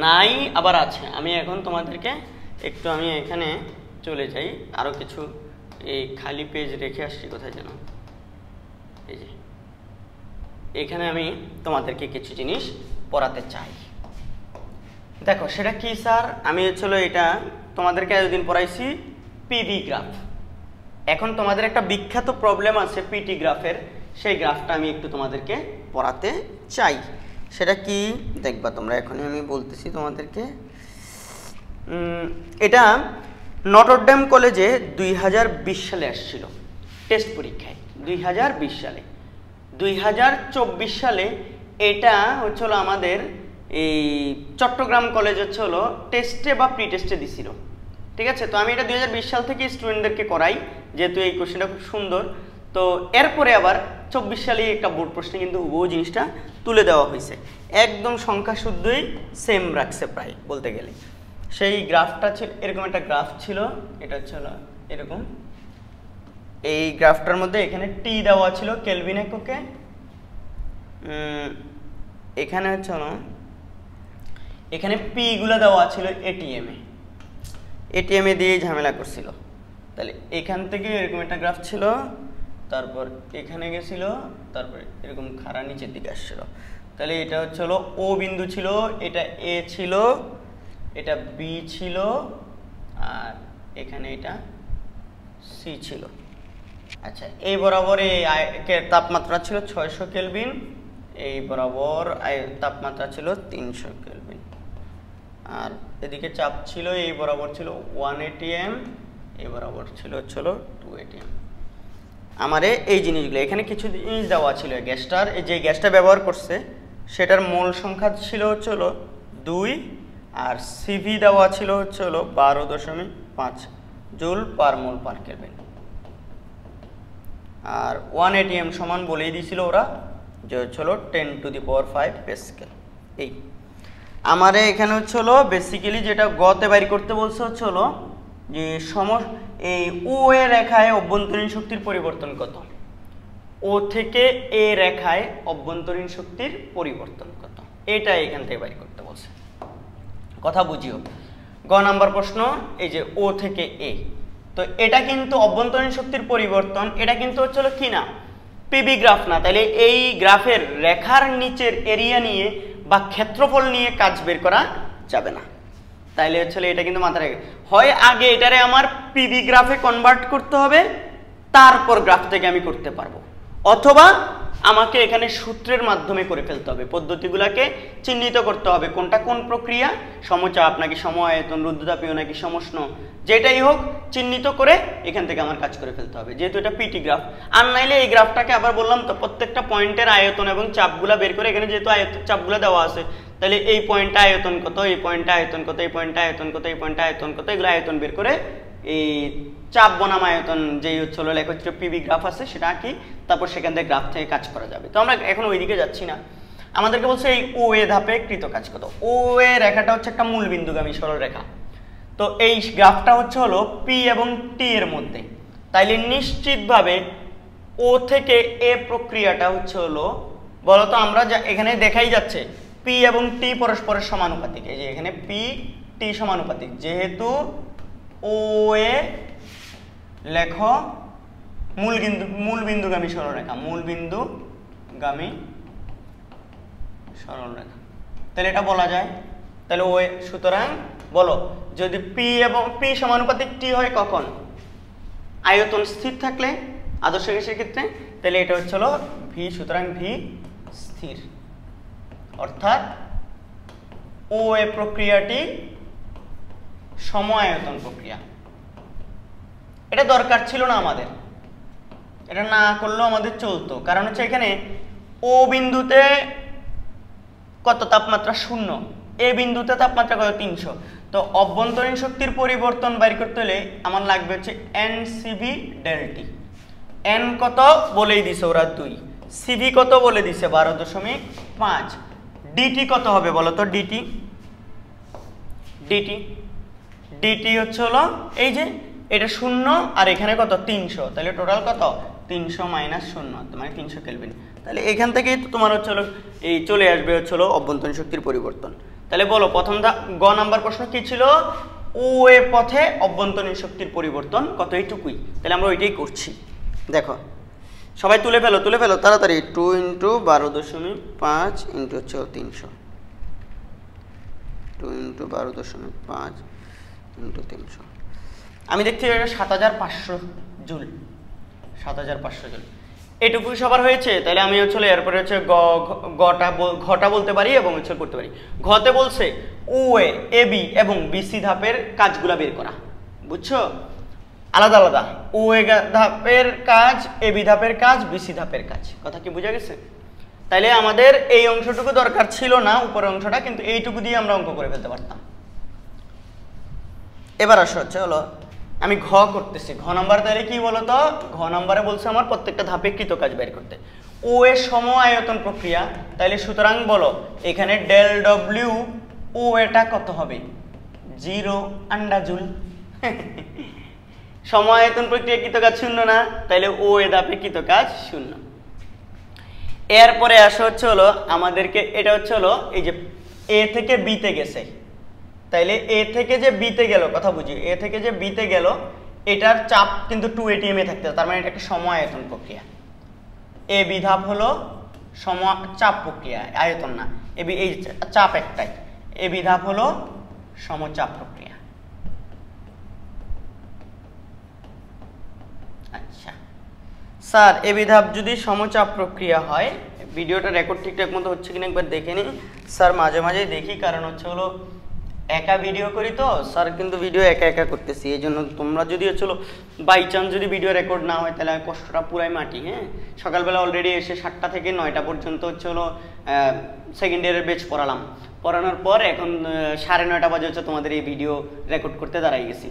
নাই আবার আছে। আমি এখন তোমাদেরকে একটু, আমি এখানে চলে যাই, আরও কিছু এই খালি পেজ রেখে আসছি, কোথায় যেন, এই যে এখানে আমি তোমাদেরকে কিছু জিনিস পড়াতে চাই। দেখো সেটা কি স্যার? আমি হচ্ছিল এটা তোমাদেরকে এতদিন পড়াইছি পিভি গ্রাফ। এখন তোমাদের একটা বিখ্যাত প্রবলেম আছে পিটি গ্রাফের, সেই গ্রাফটা আমি একটু তোমাদেরকে পড়াতে চাই। সেটা কি দেখবা তোমরা, এখনই আমি বলতেছি তোমাদেরকে। এটা নটরডেম কলেজে 2020 সালে আসছিল টেস্ট পরীক্ষায়, 2020 সালে। 2024 সালে এটা হচ্ছিল আমাদের এই চট্টগ্রাম কলেজ হচ্ছিল টেস্টে বা প্রি টেস্টে দিছিল, ঠিক আছে। তো আমি এটা 2020 সাল থেকে স্টুডেন্টদেরকে করাই, যেহেতু এই কোশ্চেনটা খুব সুন্দর। তো এরপরে আবার 24 সালে একটা বোর্ড প্রশ্নে কিন্তু হুবহু জিনিসটা তুলে দেওয়া হয়েছে, একদম সংখ্যা শুদ্ধই সেম রাখছে প্রায় বলতে গেলে। সেই গ্রাফটা ছিল এরকম, একটা গ্রাফ ছিল, এটা ছিল এরকম। এই গ্রাফটার মধ্যে এখানে টি দেওয়া ছিল কেলভিন এককে, এখানে হচ্ছে এখানে পি গুলো দেওয়া ছিল এটিএম এ দিয়ে ঝামেলা করছিল। তাহলে এখান থেকে এরকম একটা গ্রাফ ছিল, তারপর এখানে গেছিল, তারপর এরকম খাড়া নিচের দিকে আসছিল। তাহলে এটা হচ্ছে ও বিন্দু ছিল, এটা এ ছিল, এটা বি ছিল, আর এখানে এটা সি ছিল। আচ্ছা, এই বরাবর এই তাপমাত্রা ছিল 600 কেলভিন, এই বরাবর তাপমাত্রা ছিল 300 কেলভিন, আর এদিকে চাপ ছিল এই বরাবর ছিল 1 atm, এই বরাবর ছিল 2 atm। আমারে এই জিনিসগুলো এখানে কিছু জিনিস দেওয়া ছিল, গ্যাসটার যে গ্যাসটা ব্যবহার করছে সেটার মোল সংখ্যা ছিল 2, আর সিভি দেওয়া ছিল 12.5 জুল পার মোল পার কেলভিন, আর 1 atm সমান বলেই দিয়েছিল ওরা যে 10⁵ প্যাসকেল। এই আমারে এখানে বেসিক্যালি যেটা গতে বাইর করতে বলছে যে এই ও এ রেখায় অভ্যন্তরীণ শক্তির পরিবর্তন কত, ও থেকে এ রেখায় অভ্যন্তরীণ শক্তির পরিবর্তন কত, এটা এখান থেকে বাইর করতে বলছে। কথা বুঝিও। গ নাম্বার প্রশ্ন, এই যে ও থেকে এ, তো এটা কিন্তু অভ্যন্তরীণ শক্তির পরিবর্তন, এটা কিন্তু হচ্ছিল কি না, পিবি গ্রাফ না। তাহলে এই গ্রাফের রেখার নিচের এরিয়া নিয়ে বা ক্ষেত্রফল নিয়ে কাজ বের করা যাবে না। তাইলে হচ্ছে এটা কিন্তু মাথায় রাখবে, হয় আগে এটারে আমার পিবি গ্রাফে কনভার্ট করতে হবে, তারপর গ্রাফ থেকে আমি করতে পারবো, অথবা আমাকে এখানে সূত্রের মাধ্যমে করে ফেলতে হবে। পদ্ধতিগুলোকে চিহ্নিত করতে হবে কোনটা কোন প্রক্রিয়া, সমচাপ নাকি সম আয়তন, রুদ্ধতাপীয় নাকি সমষ্ণ, যেটাই হোক চিহ্নিত করে এখান থেকে আমার কাজ করে ফেলতে হবে, যেহেতু এটা পিটি গ্রাফ। আর নাইলে এই গ্রাফটাকে আবার বললাম তো প্রত্যেকটা পয়েন্টের আয়তন এবং চাপগুলা বের করে, এখানে যেহেতু চাপগুলা দেওয়া আছে, তাহলে এই পয়েন্টটা আয়তন কত, এই পয়েন্টটা আয়তন কত, এই পয়েন্টটা আয়তন কত, এই পয়েন্টটা আয়তন কত, এগুলো আয়তন বের করে এই চাপ বনাম আয়তন যেই হচ্ছে লেখা হচ্ছে পিবি গ্রাফ আছে সেটা কি, তারপর সেখান থেকে গ্রাফ থেকে কাজ করা যাবে। তো আমরা এখন ওইদিকে যাচ্ছি না, আমাদেরকে বলছে এই ও এ ধাপে কৃত কাজ কত। ও এ রেখাটা হচ্ছে একটা মূল বিন্দুগামী সরল রেখা, তো এই গ্রাফটা হচ্ছে হলো পি এবং টি এর মধ্যে, তাইলে নিশ্চিতভাবে ও থেকে এ প্রক্রিয়াটা হচ্ছে হলো, বলতো আমরা এখানে দেখাই যাচ্ছে পি এবং টি পরস্পরের সমানুপাতিক, এই যে এখানে পি টি সমানুপাতিক, যেহেতু ও এ লেখ মূল বিন্দুগামী সরলরেখা, মূল বিন্দুগামী সরলরেখা, তাহলে এটা বলা যায়। তাহলে ও এ, সুতরাং বলো যদি পি এবং পি সমানুপাতিক টি হয় কখন, আয়তন স্থির থাকলে আদর্শ গ্যাসের ক্ষেত্রে, তাহলে এটা হচ্ছে হলো ভি, সুতরাং ভি স্থির, অর্থাৎ ও এ প্রক্রিয়াটি সম আয়তন প্রক্রিয়া। এটা দরকার ছিল না আমাদের, এটা না করলেও আমাদের চলতো, কারণ হচ্ছে এখানে ও বিন্দুতে কত তাপমাত্রা 0, এ বিন্দুতে তাপমাত্রা কত 300। তো অভ্যন্তরীণ শক্তির পরিবর্তন বাইর করতে হলে আমার লাগবে হচ্ছে এনসিভি ডেলটি। এন কত বলেই দিছে ওরা 2, সিভি কত বলে দিছে 12.5, ডিটি কত হবে বলো তো, ডিটি ডিটি ডিটি হচ্ছে হলো এই যে এটা 0 আর এখানে কত 300, তাহলে টোটাল কত 300 মাইনাস 0 মানে 300 কেলভিন। তাহলে এখান থেকেই তো তোমার হচ্ছে হলো এই চলে আসবে হচ্ছে হলো অভ্যন্তরীণ শক্তির পরিবর্তন। তাহলে বলো প্রথম গ নাম্বার প্রশ্ন কি ছিল, ও এ পথে অভ্যন্তরীণ শক্তির পরিবর্তন কত, এইটুকুই। তাহলে আমরা ওইটাই করছি, দেখো সবাই তুলে ফেলো তাড়াতাড়ি। 2 × 12.5 ইন্টু হচ্ছে 300, 2 × 12.5 ইন্টু 300, আমি দেখছি এটা 7500 জুল, 7500 জুল। এটুকুই সবার হয়েছে। তাহলে আমি হচ্ছে এরপরে হচ্ছে ঘটা বলতে পারি এবং হচ্ছে করতে পারি। ঘতে বলছে ও এ বি এবং বিসি ধাপের কাজগুলা বের করা, বুঝছো, আলাদা আলাদা। ও এ ধাপের কাজ, এ বি ধাপের কাজ, বিসি ধাপের কাজ, কথা কি বোঝা গেছে? তাইলে আমাদের এই অংশটুকু দরকার ছিল না, উপরের অংশটা, কিন্তু এইটুকু দিয়ে আমরা অঙ্ক করে ফেলতে পারতাম। এবার আসো হচ্ছে হলো আমি ঘ করতেছি, ঘ নাম্বার। তাহলে কি বলতো, ঘ নাম্বারে বলছে আমার প্রত্যেকটা ধাপে কৃত কাজ বের করতে। ও এর সম আয়তন প্রক্রিয়া, তাহলে সুতরাং বলো এখানে ডেল ডব্লিউ ও এটা কত হবে, 0 আন্ডাজুল। সম আয়তন প্রক্রিয়া কৃত কাজ 0 না, তাহলে ও এ ধাপে কৃত কাজ 0। এরপরে আসা হচ্ছে হলো আমাদেরকে, এটা হচ্ছে হলো এই যে এ থেকে বিতে গেছে, তাইলে এ থেকে যে বিতে গেল, কথা বুঝি, এ থেকে যে বিতে গেল এটার চাপ কিন্তু 2 ATM এ থাকতে হবে, তার মানে এটা একটা সম আয়তন প্রক্রিয়া। এ বি ধাপ হলো সম চাপ প্রক্রিয়া, আয়তন না, এ বি এই চাপ একটাই, এ বি ধাপ হলো সমচাপ প্রক্রিয়া। আচ্ছা স্যার, এ বি ধাপ যদি সমচাপ প্রক্রিয়া হয়, ভিডিওটা রেকর্ড ঠিকঠাক মতো হচ্ছে কিনা একবার দেখে নিন স্যার। মাঝে মাঝে দেখি, কারণ হচ্ছে হলো একা ভিডিও করি তো স্যার, কিন্তু ভিডিও একা করতেছি, এই জন্য তোমরা যদি হচ্ছিল বাই চান্স যদি ভিডিও রেকর্ড না হয় তাহলে কষ্টটা পুরাই মাটি। হ্যাঁ, সকালবেলা অলরেডি এসে 7টা থেকে 9টা পর্যন্ত হচ্ছে হলো সেকেন্ড ইয়ারের বেচ পড়ানোর পর এখন 9:30 বাজে হচ্ছে তোমাদের এই ভিডিও রেকর্ড করতে দাঁড়াই গেছি।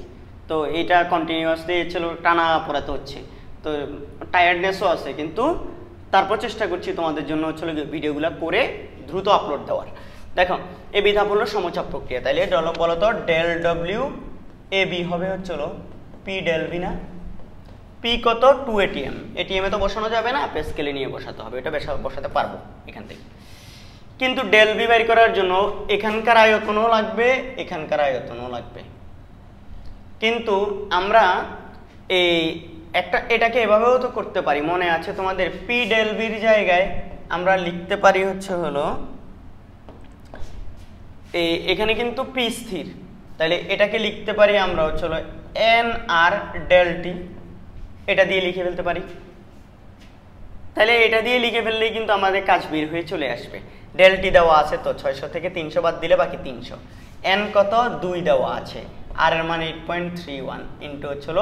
তো এইটা কন্টিনিউয়াসলি হচ্ছিল টানা পড়াতে হচ্ছে, তো টায়ার্ডনেসও আছে, কিন্তু তারপর চেষ্টা করছি তোমাদের জন্য হচ্ছিল ভিডিওগুলো করে দ্রুত আপলোড দেওয়ার। দেখো এ বি ধাপ হলো সমচাপ প্রক্রিয়া, তাইলে বলো তো ডেল ডব্লিউ এ বি হবে হচ্ছিল পি ডেল বি না, পি কত 2 ATM, ATM এ তো বসানো যাবে না, পেস্কেলে নিয়ে বসাতে হবে, এটা বসাতে পারবো এখান থেকে। কিন্তু ডেল বি বের করার জন্য এখানকার আয়তনও লাগবে, এখানকার আয়তনও লাগবে, কিন্তু আমরা এই এটাকে এভাবেও তো করতে পারি, মনে আছে তোমাদের পি ডেল বির জায়গায় আমরা লিখতে পারি হচ্ছে হলো এখানে কিন্তু পি স্থির, তাহলে এটাকে লিখতে পারি আমরা হচ্ছে হলো এন আর ডেল টি, এটা দিয়ে লিখে ফেলতে পারি। তাহলে এটা দিয়ে লিখে ফেললেই কিন্তু আমাদের কাজ বের হয়ে চলে আসবে। ডেল টি দেওয়া আছে তো 600 থেকে 300 বাদ দিলে বাকি 300, এন কত 2 দেওয়া আছে, আর এর মান 8.31 ইন্টু হচ্ছিল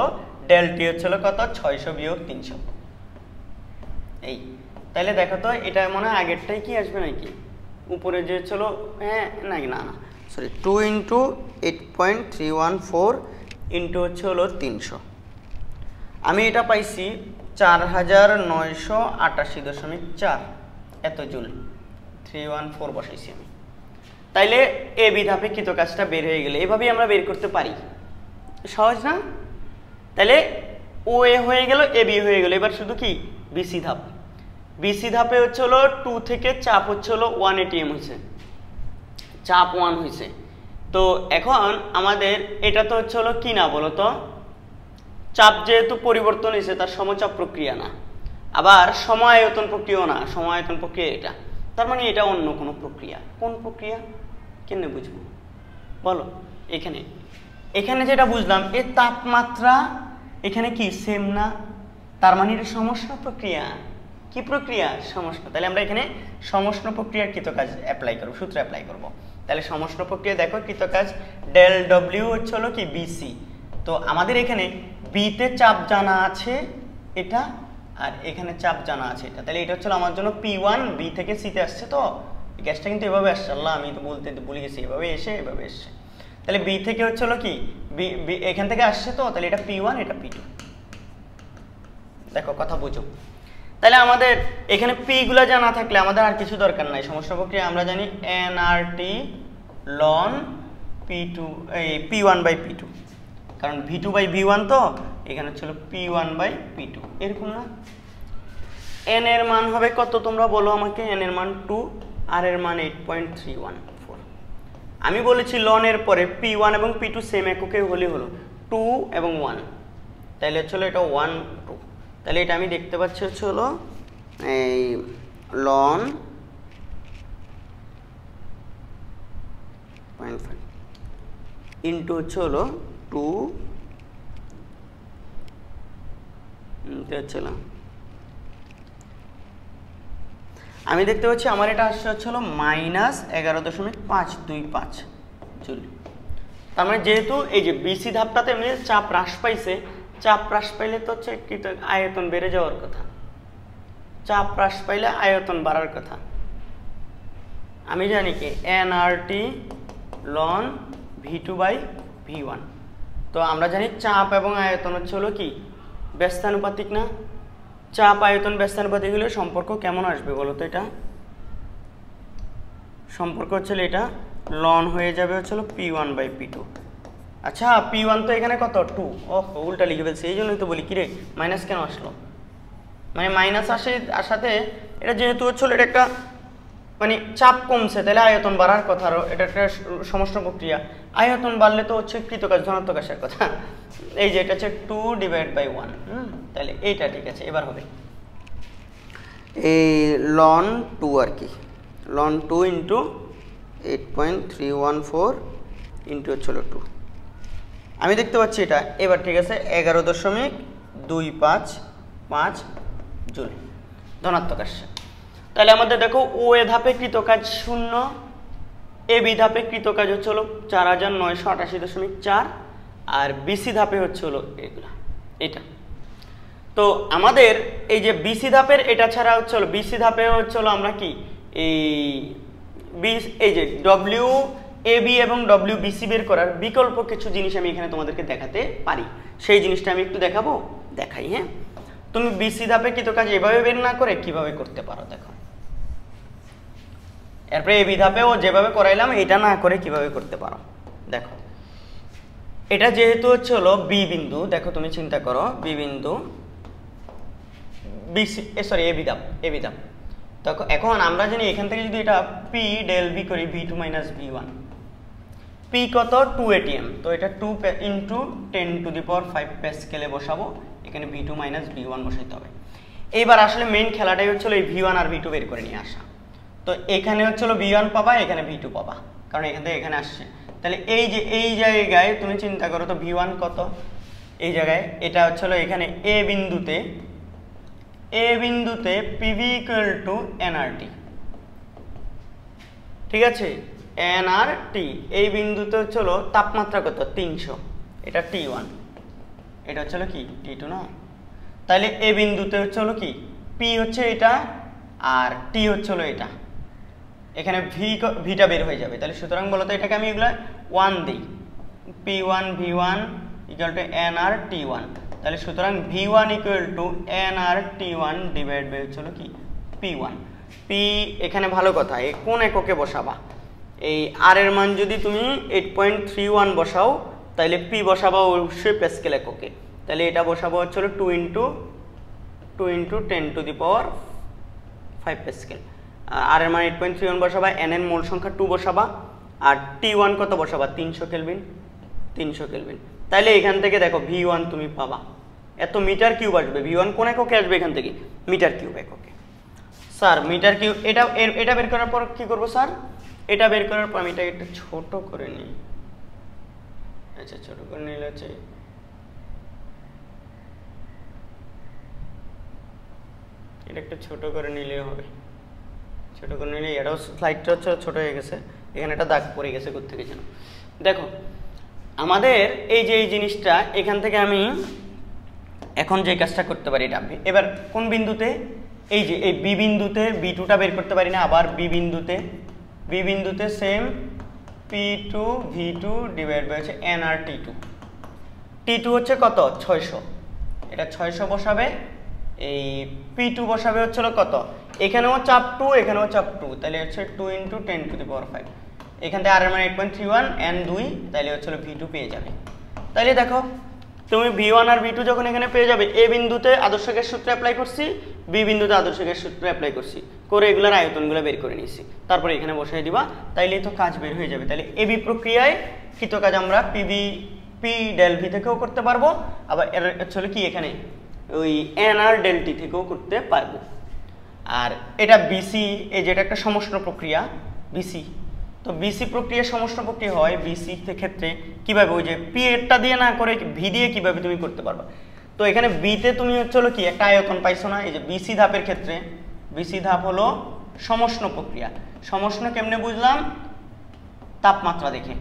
ডেল টি হচ্ছিল কত 600 বিয়োগ 300। এই তাহলে দেখো তো এটা মনে হয় আগেরটাই কি আসবে নাকি উপরে যে ছিল, হ্যাঁ নাকি না না সরি 2 ইন্টু 8.314 ইন্টু হচ্ছে হলো 300, আমি এটা পাইছি 4988.4 এত জুল, 314 বসাইছি আমি। তাইলে এ বি ধাপে কৃতকাজটা বের হয়ে গেলে এভাবেই আমরা বের করতে পারি, সহজ না? তাহলে ও এ হয়ে গেল, এ বি হয়ে গেল, এবার শুধু কি বিসি ধাপ। বিসি ধাপে হচ্ছে হলো 2 থেকে চাপ হচ্ছে হলো 1 ATM হয়েছে, চাপ 1 হয়েছে। তো এখন আমাদের এটা তো হচ্ছে হলো কি না বলো তো, চাপ যেহেতু পরিবর্তন হয়েছে তার সমচাপ প্রক্রিয়া না, আবার সমায়তন প্রক্রিয়াও না, সমায়তন প্রক্রিয়া এটা, তার মানে এটা অন্য কোনো প্রক্রিয়া। কোন প্রক্রিয়া কেন বুঝবো বলো? এখানে যেটা বুঝলাম এর তাপমাত্রা এখানে কি সেম না, তার মানে এটা সমষ্ণ প্রক্রিয়া। কি প্রক্রিয়া? সমষ্ণ। তাহলে আমরা এখানে সমষ্ণ প্রক্রিয়ার কৃতকাজ অ্যাপ্লাই করব, সূত্র অ্যাপ্লাই করব। তাহলে সমষ্ণ প্রক্রিয়া দেখো কৃতকাজ ডেল ডব্লিউ হচ্ছে হলো কি বিসি। তো আমাদের এখানে বিতে চাপ জানা আছে এটা, আর এখানে চাপ জানা আছে এটা, তাহলে এটা হচ্ছে আমার জন্য P1, বি থেকে সিতে আসছে। তো গ্যাসটা কিন্তু এভাবে আসছে, আল্লাহ আমি তো বলতে ভুলে গেছি, এভাবে এসে তাহলে বি থেকে হচ্ছে হলো কি বি এখান থেকে আসছে, তো তাহলে এটা P1 এটা P2। দেখো কথা বুঝো। তাহলে আমাদের এখানে পি গুলা জানা থাকলে আমাদের আর কিছু দরকার নাই। সমষ্ণ প্রক্রিয়া আমরা জানি nRT ln P2 এই P1/P2, কারণ V2/V1 তো এখানে ছিল P1/P2, এরকম না? n এর মান হবে কত তোমরা বলো আমাকে? n এর মান 2, আর এর মান 8.314। আমি বলেছি ln এর পরে P1 এবং P2 সেম এককে হলে হলো 2 এবং 1, তাহলে হলো এটা 1 2। তাহলে এটা আমি দেখতে পাচ্ছি হচ্ছে হলো এই ln 0.5 ইন্টু হচ্ছে হলো 2 আমি দেখতে পাচ্ছি আমার এটা আসছে হচ্ছে হলো -11.525 জুল। তার মানে যেহেতু এই যে বিসি ধাপটাতে এমনি চাপ হ্রাস পাইছে, চাপ হ্রাস পাইলে তো হচ্ছে আয়তন বেড়ে যাওয়ার কথা, চাপ হ্রাস পাইলে আয়তন বাড়ার কথা। আমি জানি কি nRT ln V2/V1। তো আমরা জানি চাপ এবং আয়তন হচ্ছে হলো কি ব্যস্তানুপাতিক না? চাপ আয়তন ব্যস্তানুপাতিক হলে সম্পর্ক কেমন আসবে বলো তো? এটা সম্পর্ক হচ্ছে এটা ln হয়ে যাবে হচ্ছে হলো P1/P2। আচ্ছা P1 তো এখানে কত 2, ওহ উল্টা লিখে ফেলছি, এই জন্যই তো বলি কিরে মাইনাস কেন আসলো, মানে মাইনাস আসাতে এটা যেহেতু হচ্ছিল এটা একটা মানে চাপ কমছে, তাহলে আয়তন বাড়ার কথা, আর এটা একটা সমষ্ণ প্রক্রিয়া, আয়তন বাড়লে তো হচ্ছে কৃতকাজ ধনাত্মক আসার কথা। এই যে এটা হচ্ছে 2/1, তাহলে এইটা ঠিক আছে। এবার হবে এই ln 2 আর কি, ln 2 ইন্টু 8.314 ইন্টু হচ্ছিল 2। আমি দেখতে পাচ্ছি এটা এবার ঠিক আছে 11.255 জুল ধনাত্মক আসছে। তাহলে আমাদের দেখো ও এ ধাপে কৃতকাজ 0, এ বি ধাপে কৃতকাজ হচ্ছে হলো 4988.4, আর বিসি ধাপে হচ্ছে হলো এগুলা এটা। তো আমাদের এই যে বিসি ধাপের এটা ছাড়া হচ্ছে হলো বিসি ধাপে হচ্ছে হলো আমরা কি এই যে ডব্লিউ এ বি এবং ডব্লিউ বিসি বের করার বিকল্প কিছু জিনিস আমি এখানে তোমাদেরকে দেখাতে পারি, সেই জিনিসটা আমি একটু দেখাই। হ্যাঁ, তুমি বিসি ধাপে কৃতকাজ এভাবে বের না করে কিভাবে করতে পারো দেখো। এরপরে এবি ধাপেও যেভাবে করাইলাম এটা না করে কিভাবে করতে পারো দেখো। এটা যেহেতু হচ্ছে হলো বি বিন্দু, দেখো তুমি চিন্তা করো বি বিন্দু বিসি সরি এবি ধাপ। তো এখন আমরা জানি এখান থেকে যদি এটা পি ডেল বি করি V2 - V1, পি কত 2 ATM, তো এটা 2 ইন্টু 10⁵ প্যাসকেলে বসাবো, এখানে V2 মাইনাস V1 বসাইতে হবে। এইবার আসলে মেইন খেলাটাই হচ্ছিল এই V1 আর V2 বের করে নিয়ে আসা। তো এখানে হচ্ছিল V1 পাবা, এখানে V2 পাবা, কারণ এখান থেকে এখানে আসছে। তাহলে এই যে এই জায়গায় তুমি চিন্তা করো তো V1 কত, এই জায়গায় এটা হচ্ছিল এখানে এ বিন্দুতে PV ইকুয়াল টু nRT, ঠিক আছে, nRT। এই বিন্দুতে হচ্ছিল তাপমাত্রা কত 300, এটা T1, এটা হচ্ছিল কি T2 না। তাহলে এই বিন্দুতে হচ্ছিল কি P হচ্ছে এটা আর T হচ্ছিল এটা, এখানে ভিটা বের হয়ে যাবে। তাহলে সুতরাং বলতো এটাকে আমি এগুলা 1 দিই, P1 V1 equal to nRT1। তাহলে সুতরাং V1 equal to nRT1 divide by হচ্ছিল কি P1। P এখানে ভালো কথা, কোন এককে বসাবা, এই আর এর মান যদি তুমি 8.31 বসাও তাহলে P বসাবা অবশ্যই প্যাসকেল এককে। তাহলে এটা বসাবো হচ্ছিল 2 ইন্টু 10⁵ প্যাসকেল। আর এর মান 8.31 বসাবা, n এর মোল সংখ্যা 2 বসাবা, আর T1 কত বসাবা 300 কেলভিন। তাহলে এখান থেকে দেখো V1 তুমি পাবা এত মিটার কিউব আসবে। V1 কোন এককে আসবে এখান থেকে, মিটার কিউব এককে। স্যার মিটার কিউব এটা বের করার পর কি করব স্যার, এটা বের করার পর আমি এটা একটু ছোট করে নিই। আচ্ছা ছোট করে নিলে হচ্ছে এটা একটু ছোট করে নিলে হবে, ছোট করে নিলে এটাও স্লাইডটা হচ্ছে ছোট হয়ে গেছে, এখানে একটা দাগ পড়ে গেছে কোত্থেকে যেন। দেখো আমাদের এই যে এই জিনিসটা এখান থেকে আমি এখন যে কাজটা করতে পারি, এটা এবার কোন বিন্দুতে, এই যে এই বি বিন্দুতে V2টা বের করতে পারি না, আবার বি বিন্দুতে same P2 V2 divide by হচ্ছে nRT2। T2 হচ্ছে কত 600, এটা 600 বসাবে, এই P2 বসাবে হচ্ছিল কত, এখানেও চাপ 2 এখানেও চাপ 2, তাহলে হচ্ছে 2 ইন্টু 10⁵। এখান থেকে আর এর মান 8.31 n 2, তাহলে হচ্ছিল V2 পেয়ে যাবে। তাহলে দেখো তুমি V1 আর V2 যখন এখানে পেয়ে যাবে, এ বিন্দুতে আদর্শ গ্যাস সূত্র অ্যাপ্লাই করছি, বি বিন্দুতে আদর্শ গ্যাস সূত্র অ্যাপ্লাই করছি, করে এগুলোর আয়তনগুলো বের করে নিয়েছি, তারপরে এখানে বসাই দিবা, তাইলে তো কাজ বের হয়ে যাবে। তাহলে এবি প্রক্রিয়ায় কৃত কাজ আমরা পি ডেল ভি থেকেও করতে পারবো, আবার এর হচ্ছে কি এখানে ওই nr ডেল টি থেকেও করতে পারবো। আর এটা বিসি, এই যেটা একটা সমষ্ণ প্রক্রিয়া বিসি, তো বিসি প্রক্রিয়া সমষ্ণ প্রক্রিয়া হয়। বিসি ক্ষেত্রে কিভাবে ওই যে পি এরটা দিয়ে না করে ভি দিয়ে কিভাবে তুমি করতে পারবা। তো এখানে বিতে তুমি হচ্ছে কি একটা আয়তন পাইছো না, এই যে বিসি ধাপের ক্ষেত্রে বিসি ধাপ হলো সমষ্ণ প্রক্রিয়া। সমষ্ণ কেমনে বুঝলাম, তাপমাত্রা দেখে।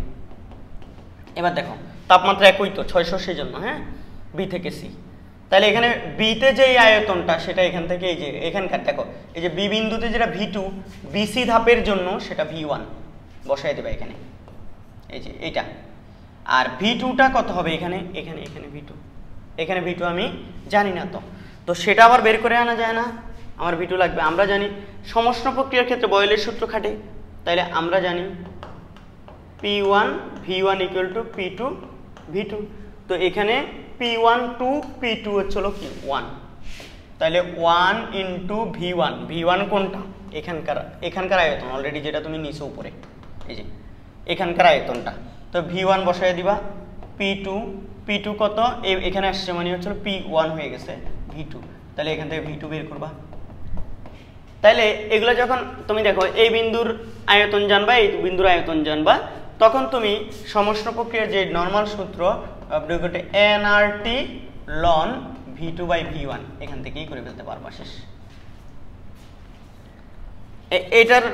এবার দেখো তাপমাত্রা একই তো 600, সেই জন্য হ্যাঁ বি থেকে সি। তাহলে এখানে বিতে যে আয়তনটা সেটা এখান থেকে এই যে এখানকার দেখো এই যে বি বিন্দুতে যেটা V2 বিসি ধাপের জন্য সেটা V1 বসাই দেবে এখানে, এই যে এটা। আর V2টা কত হবে এখানে, এখানে V2, এখানে V2 আমি জানি না, তো সেটা আবার বের করে আনা যায় না, আমার V2 লাগবে। আমরা জানি সমষ্ণ প্রক্রিয়ার ক্ষেত্রে বয়েলের সূত্র খাটে, তাইলে আমরা জানি P1 V1 equal to P2 V2। তো এখানে P1 2 P2 হচ্ছিল কি 1, তাহলে 1 ইন্টু V1 কোনটা, এখানকার আয়তন অলরেডি যেটা তুমি নিচে উপরে, এই যে এখানকার আয়তনটা। তো V1 বসাই দিবা, P2 কত এখানে আসছে মানে হচ্ছিল P1 হয়ে গেছে V2, তাহলে এখান থেকে V2 বের করবা। তাহলে এগুলো যখন তুমি দেখো এই বিন্দুর আয়তন জানবা, এই বিন্দুর আয়তন জানবা, তখন তুমি সমষ্ণ প্রক্রিয়ার যে নরমাল সূত্র nRT ln V2/V1 এখান থেকেই করে ফেলতে পারবা, শেষ। এটার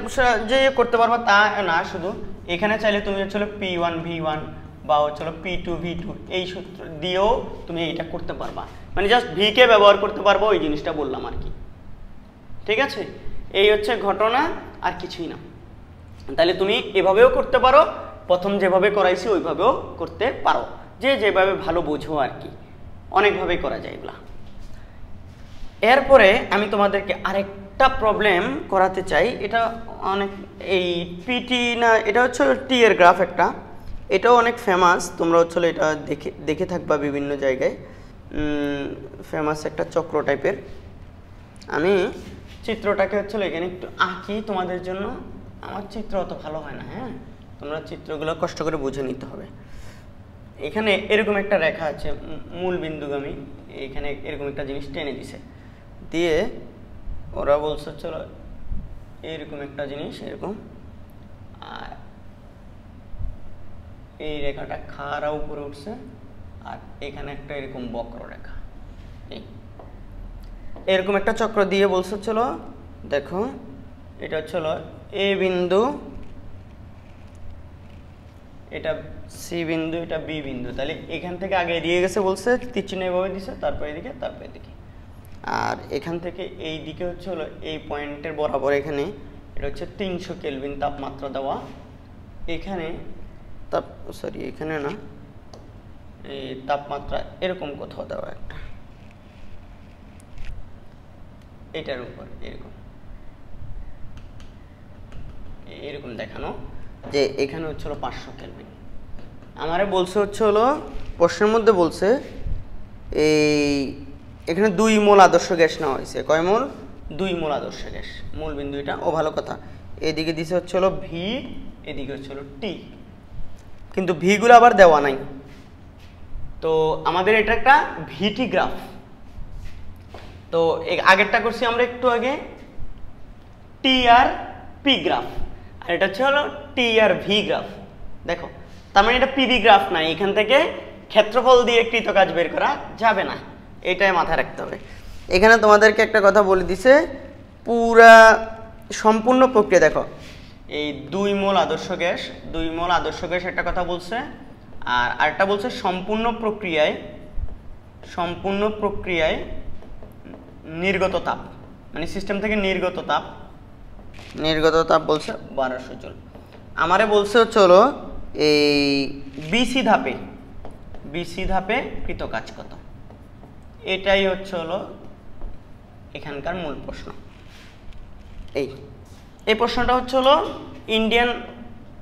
যে করতে পারবা তা না, শুধু এখানে চাইলে তুমি হচ্ছিল P1 V1 বা হচ্ছিল P2 V2 এই সূত্র দিয়েও তুমি এইটা করতে পারবা, মানে জাস্ট ভি কে ব্যবহার করতে পারবো, ওই জিনিসটা বললাম আর কি, ঠিক আছে। এই হচ্ছে ঘটনা, আর কিছুই না। তাহলে তুমি এভাবেও করতে পারো, প্রথম যেভাবে করাইছি ওইভাবেও করতে পারো, যেভাবে ভালো বোঝো আর কি, অনেকভাবেই করা যায় এগুলা। এরপরে আমি তোমাদেরকে আরেকটা প্রবলেম করাতে চাই, এটা অনেক এই পিটি না, এটা হচ্ছে টি এর গ্রাফ একটা, এটাও অনেক ফেমাস, তোমরা হচ্ছে এটা দেখে থাকবা বিভিন্ন জায়গায়, ফেমাস একটা চক্র টাইপের। আমি চিত্রটাকে হচ্ছিল এখানে একটু আঁকি তোমাদের জন্য, আমার চিত্র অত ভালো হয় না, হ্যাঁ তোমরা চিত্রগুলো কষ্ট করে বুঝে নিতে হবে। এখানে এরকম একটা রেখা আছে মূল বিন্দুগামী, এখানে এরকম একটা জিনিস টেনে দিছে, দিয়ে ওরা বলছে চলো এরকম একটা জিনিস এরকম, আর এই রেখাটা খাড়া উপরে উঠছে, আর এখানে একটা এরকম বক্ররেখা, এরকম একটা চক্র দিয়ে বলছে চলো দেখো এটা হচ্ছিল এ বিন্দু, এটা সি বিন্দু, এটা বি বিন্দু। তাহলে এখান থেকে আগে দিয়ে গেছে বলছে তীরচিহ্ন এভাবে দিছে, তারপর এদিকে তারপর এদিকে, আর এখান থেকে এই দিকে হচ্ছে হলো এই পয়েন্টের বরাবর এখানে এটা হচ্ছে 300 কেলভিন তাপমাত্রা দেওয়া। এখানে এখানে না, এই তাপমাত্রা এরকম কোথাও দেওয়া একটা, এটার উপর এরকম এরকম দেখানো যে এখানে হচ্ছে হলো 500 কেলভিন। আমারে বলছে হচ্ছে হলো প্রশ্নের মধ্যে বলছে এই এখানে 2 মোল আদর্শ গ্যাস নেওয়া হয়েছে। কয় মোল? 2 মোল আদর্শ গ্যাস, মূল বিন্দু এটা। ও ভালো কথা, এদিকে দিছে হচ্ছে হলো ভি, এদিকে হচ্ছে হলো টি, কিন্তু ভি গুলো আবার দেওয়া নাই। তো আমাদের এটা একটা ভিটি গ্রাফ। তো আগেরটা করছি আমরা একটু আগে টি আর পি গ্রাফ, আর এটা হচ্ছে হলো টি আর ভি গ্রাফ। দেখো তার মানে এটা পিভি গ্রাফ নাই, এখান থেকে ক্ষেত্রফল দিয়ে কৃতকাজ বের করা যাবে না, এটাই মাথায় রাখতে হবে। এখানে তোমাদেরকে একটা কথা বলে দিছে, পুরা সম্পূর্ণ প্রক্রিয়া দেখো, এই 2 মোল আদর্শ গ্যাস, 2 মোল আদর্শ গ্যাস একটা কথা বলছে, আর আরেকটা বলছে সম্পূর্ণ প্রক্রিয়ায় নির্গত তাপ, মানে সিস্টেম থেকে নির্গত তাপ বলছে 1200 জুল। আমারে বলছে হচ্ছে হলো এই বিসি ধাপে কৃতকাজ কত, এটাই হচ্ছে হলো এখানকার মূল প্রশ্ন। এই প্রশ্নটা হচ্ছে হলো ইন্ডিয়ান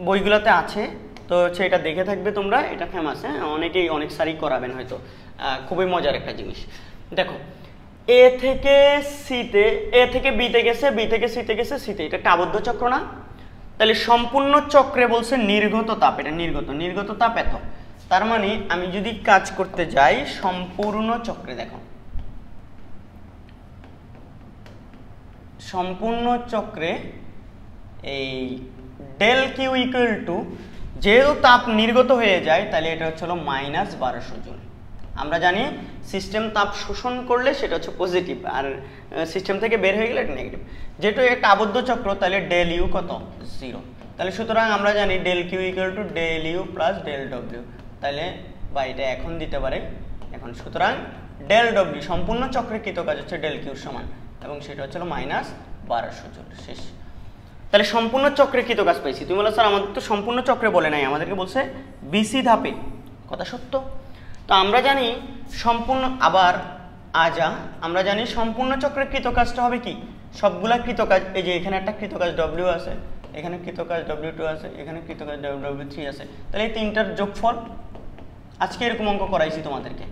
বইগুলোতে আছে, তো হচ্ছে এটা দেখে থাকবে তোমরা, এটা ফেমাস। হ্যাঁ, অনেকেই অনেক সারি করাবেন হয়তো, খুবই মজার একটা জিনিস। দেখো এ থেকে সিতে, এ থেকে বিতে গেছে, বি থেকে সিতে গেছে, সিতে, এটা একটা আবদ্ধ চক্র না? তাহলে সম্পূর্ণ চক্রে বলছে নির্গত তাপ, এটা নির্গত তাপ এত। তার মানে আমি যদি কাজ করতে যাই সম্পূর্ণ চক্রে, দেখো সম্পূর্ণ চক্রে এই ডেল কিউ ইকুয়াল টু, যেহেতু তাপ নির্গত হয়ে যায় তাহলে এটা হচ্ছে হলো -1200 জুল। আমরা জানি সিস্টেম তাপ শোষণ করলে সেটা হচ্ছে পজিটিভ, আর সিস্টেম থেকে বের হয়ে গেলে এটা নেগেটিভ। যেহেতু একটা আবদ্ধ চক্র তাহলে ডেল ইউ কত? 0। তাহলে সুতরাং আমরা জানি del Q equal to del U plus del W, তাহলে বা এটা এখন দিতে পারে এখন। সুতরাং ডেল ডব্লিউ সম্পূর্ণ চক্রে কৃতকাজ হচ্ছে ডেল কিউর সমান, এবং সেটা হচ্ছে -1200 জুল। শেষ। তাহলে সম্পূর্ণ চক্রে কৃতকাজ পাইছি। তুমি বলো স্যার আমাদের তো সম্পূর্ণ চক্রে বলে নাই, আমাদেরকে বলছে বিসি ধাপে। কথা সত্য। তো আমরা জানি সম্পূর্ণ, আবার আমরা জানি সম্পূর্ণ চক্রের কৃতকাজটা হবে কি, সবগুলা কৃতকাজ, এই যে এখানে একটা কৃতকাজ ডব্লিউ আছে, এখানে কৃতকাজ ডব্লিউ2 আছে, এখানে কৃতকাজ ডব্লিউ3 আছে, তাহলে এই তিনটার যোগফল। আজকে এরকম অঙ্ক করাইছি তোমাদেরকে,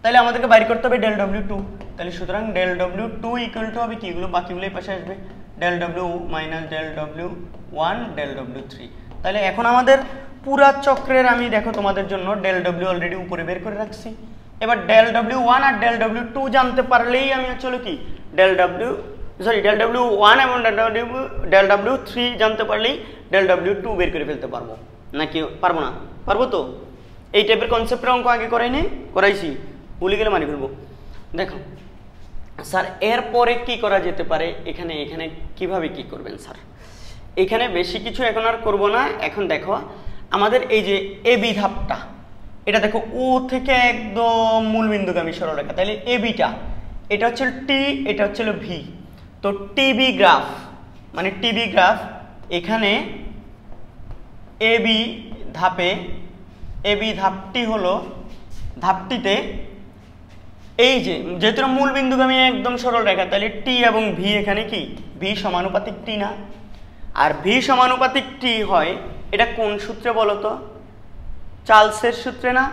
তাহলে আমাদেরকে বাইর করতে হবে ডেল ডব্লিউ2। তাহলে সুতরাং ডেল ডব্লিউ2 ইকুয়াল টু হবে কি, এগুলো বাকিগুলো এই পাশে আসবে, del W minus del W one del W three. তাহলে এখন আমাদের পুরা চক্রের, আমি দেখো তোমাদের জন্য ডেল ডব্লিউ অলরেডি উপরে বের করে রাখছি। এবার ডেল ডব্লিউ1 আর ডেল ডব্লিউ2 জানতে পারলেই আমি চলো কি ডেল ডব্লিউ1 এবং ডেল ডব্লিউ3 জানতে পারলেই ডেল ডব্লিউ2 বের করে ফেলতে পারবো, নাকি পারবো না? পারবো তো। এই টাইপের কনসেপ্টের অঙ্ক আগে করাইছি, ভুলে গেলে মানি ফেলবো। দেখো স্যার এরপরে কি করা যেতে পারে, এখানে কিভাবে কি করবেন স্যার? এখানে বেশি কিছু এখন আর করবো না। এখন দেখো আমাদের এই যে এবি ধাপটা, এটা দেখো ও থেকে একদম মূলবিন্দুগামী সরলরেখা, তাহলে এবিটা, এটা হচ্ছে টি, এটা হচ্ছে ভি। তো টিবি গ্রাফ, মানে টিবি গ্রাফ, এখানে এবি ধাপটি হলো, ধাপটিতে এই যে যেহেতু মূলবিন্দুগামী একদম সরল রেখা, তাহলে টি এবং ভি এখানে কি ভি সমানুপাতিক টি না? আর ভি সমানুপাতিক টি হয়, এটা কোন সূত্রে বলো তো? চার্লসের সূত্রে না?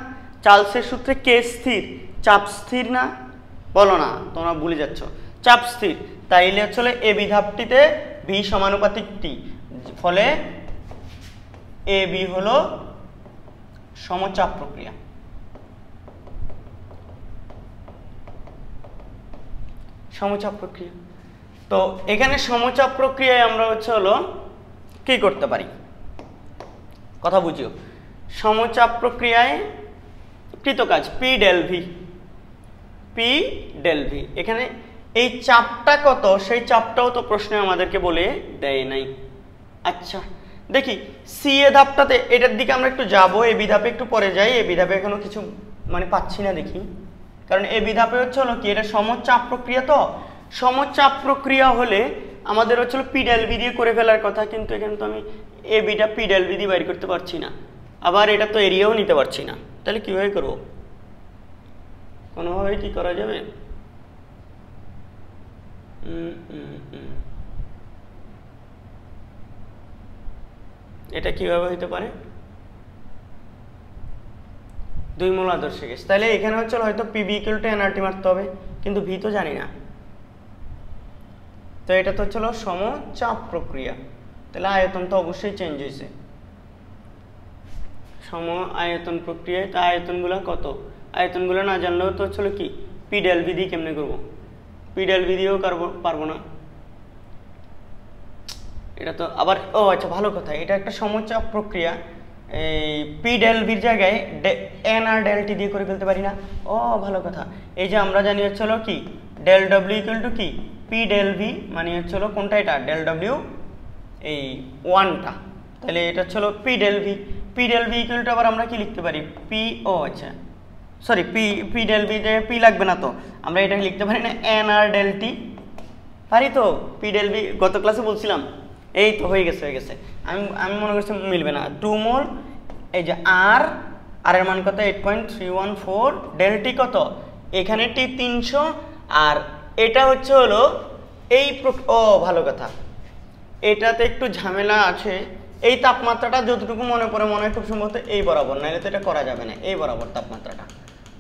চার্লসের সূত্রে কে স্থির, চাপ স্থির না? বলো না, তোমরা ভুলে যাচ্ছ। চাপ স্থির, তাইলে আসলে এবি ধাপটিতে ভি সমানুপাতিক টি, ফলে এ বি হলো সমচাপ প্রক্রিয়া। সমচাপ প্রক্রিয়া, তো এখানে সমচাপ প্রক্রিয়ায় আমরা হলো কি করতে পারি, কথা বুঝিও। সমচাপ প্রক্রিয়ায় কৃতকাজ P del V, P del V, এখানে এই চাপটা কত সেই চাপটাও তো প্রশ্নে আমাদেরকে বলে দেয় নাই। আচ্ছা দেখি সি এ ধাপটাতে, এটার দিকে আমরা একটু যাব, এ বি ধাপে একটু পরে যাই। এ বি ধাপে এখনো কিছু পাচ্ছি না দেখি, কারণ এ বি ধাপে হলো কি, এটা সমচাপ প্রক্রিয়া। তো সমচাপ প্রক্রিয়া হলে আমাদের হলো পি ডেল ভি দিয়ে করে ফেলার কথা, কিন্তু এখানে তো আমি এ বিটা পি ডেল ভি দিয়ে বাইর করতে পারছি না, আবার এটা তো এরিয়াও নিতে পারছি না। তাহলে কিভাবে করবো, কোনোভাবে কি করা যাবে? এটা কিভাবে হইতে পারে, দুই মূল আদর্শ গ্যাস, তাহলে এখানে হয়তো পিবি ইকুয়াল টু এনআরটি মারতে হবে, কিন্তু ভি তো জানি না। তো এটা তো সমচাপ প্রক্রিয়া, তাহলে আয়তন তো অবশ্যই চেঞ্জ হয়েছে। সম আয়তন প্রক্রিয়ায় তা আয়তনগুলো কত, আয়তনগুলো না জানলেও তো কি পি ডেল ভি দিয়ে কেমনে করবো, পি ডেল ভি দিয়েও পারবো না। এটা তো আবার, ও আচ্ছা ভালো কথা, এটা একটা সমচাপ প্রক্রিয়া, এই পি ডেল ভির জায়গায় এন আর ডেল টি দিয়ে করে ফেলতে পারি না। ও ভালো কথা, এই যে আমরা জানি কি ডেল ডব্লিউ ইকুয়াল টু কি পি ডেল ভি, মানে কোনটা, এটা ডেল ডব্লিউ এই ওয়ানটা, তাহলে এটা P del V. P del V equal to আবার আমরা কি লিখতে পারি, পি, ও আচ্ছা সরি, পি ডেল ভি যে পি লাগবে না, তো আমরা এটা লিখতে পারি না এন আর ডেল টি, পারি তো। পি ডেল ভি গত ক্লাসে বলছিলাম, এই তো হয়ে গেছে। আমি মনে করছি মিলবে না। 2 মোল, এই যে আর এর মান কত 8.314, ডেল টি কত, এখানে টি 300, আর এটা হলো এই, ও ভালো কথা, এটাতে একটু ঝামেলা আছে। এই তাপমাত্রাটা যতটুকু মনে হয় খুব সম্ভবত এই বরাবর, নাহলে তো এটা করা যাবে না, এই বরাবর তাপমাত্রাটা।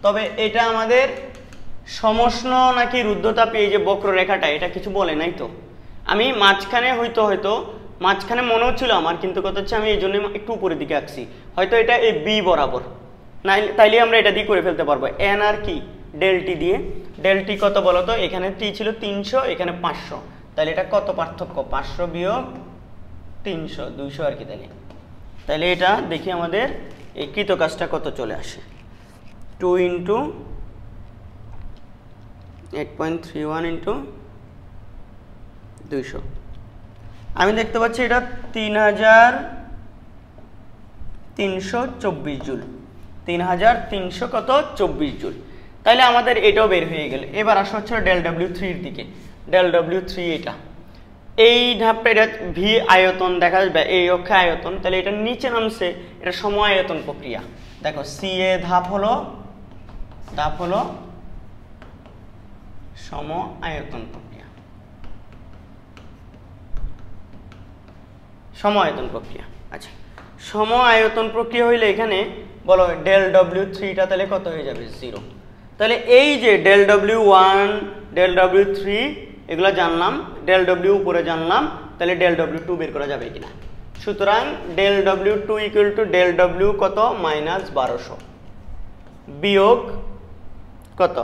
তবে এটা আমাদের সমষ্ণ নাকি রুদ্ধতাপ, এই যে বক্ররেখাটা, এটা কিছু বলে নাই তো। আমি মাঝখানে হয়তো মাঝখানে মনে হচ্ছিল আমার, কিন্তু কথা হচ্ছে আমি এই জন্য একটু উপরের দিকে আঁকছি, হয়তো এটা এই বি বরাবর, তাইলে আমরা এটা দিয়ে করে ফেলতে পারবো এন আর কি ডেল টি দিয়ে। ডেল টি কত বলো তো, এখানে টি ছিল 300, এখানে 500, তাহলে এটা কত পার্থক্য, 500 বিয়োগ 300, 200 আর কি। তাহলে এটা দেখি আমাদের এই কৃতকাজটা কত চলে আসে, 2 ইন্টু 8.31 ইন্টু 200, আমি দেখতে পাচ্ছি এটা 3324 জুল, 3300 কত 24 জুল। তাহলে আমাদের এটাও বের হয়ে গেল। এবার আসা ডেল ডব্লিউ থ্রির দিকে। ডেল ডব্লিউ থ্রি এটা, এই ধাপটা, এটা ভি আয়তন দেখা যাবে, এই অক্ষে আয়তন, তাহলে এটা নিচে নামছে, এটা সম আয়তন প্রক্রিয়া। দেখো সি এ ধাপ হলো সম আয়তন প্রক্রিয়া, সম আয়তন প্রক্রিয়া। আচ্ছা, সম আয়তন প্রক্রিয়া হইলে এখানে বলো ডেল ডব্লিউ থ্রিটা তাহলে কত হয়ে যাবে, 0। তাহলে এই যে del W one, del W three এগুলো জানলাম, ডেল ডব্লিউ উপরে জানলাম, তাহলে ডেল ডব্লিউ টু বের করা যাবে কিনা। সুতরাং del W two equal to del W কত -1200 বিয়োগ কত,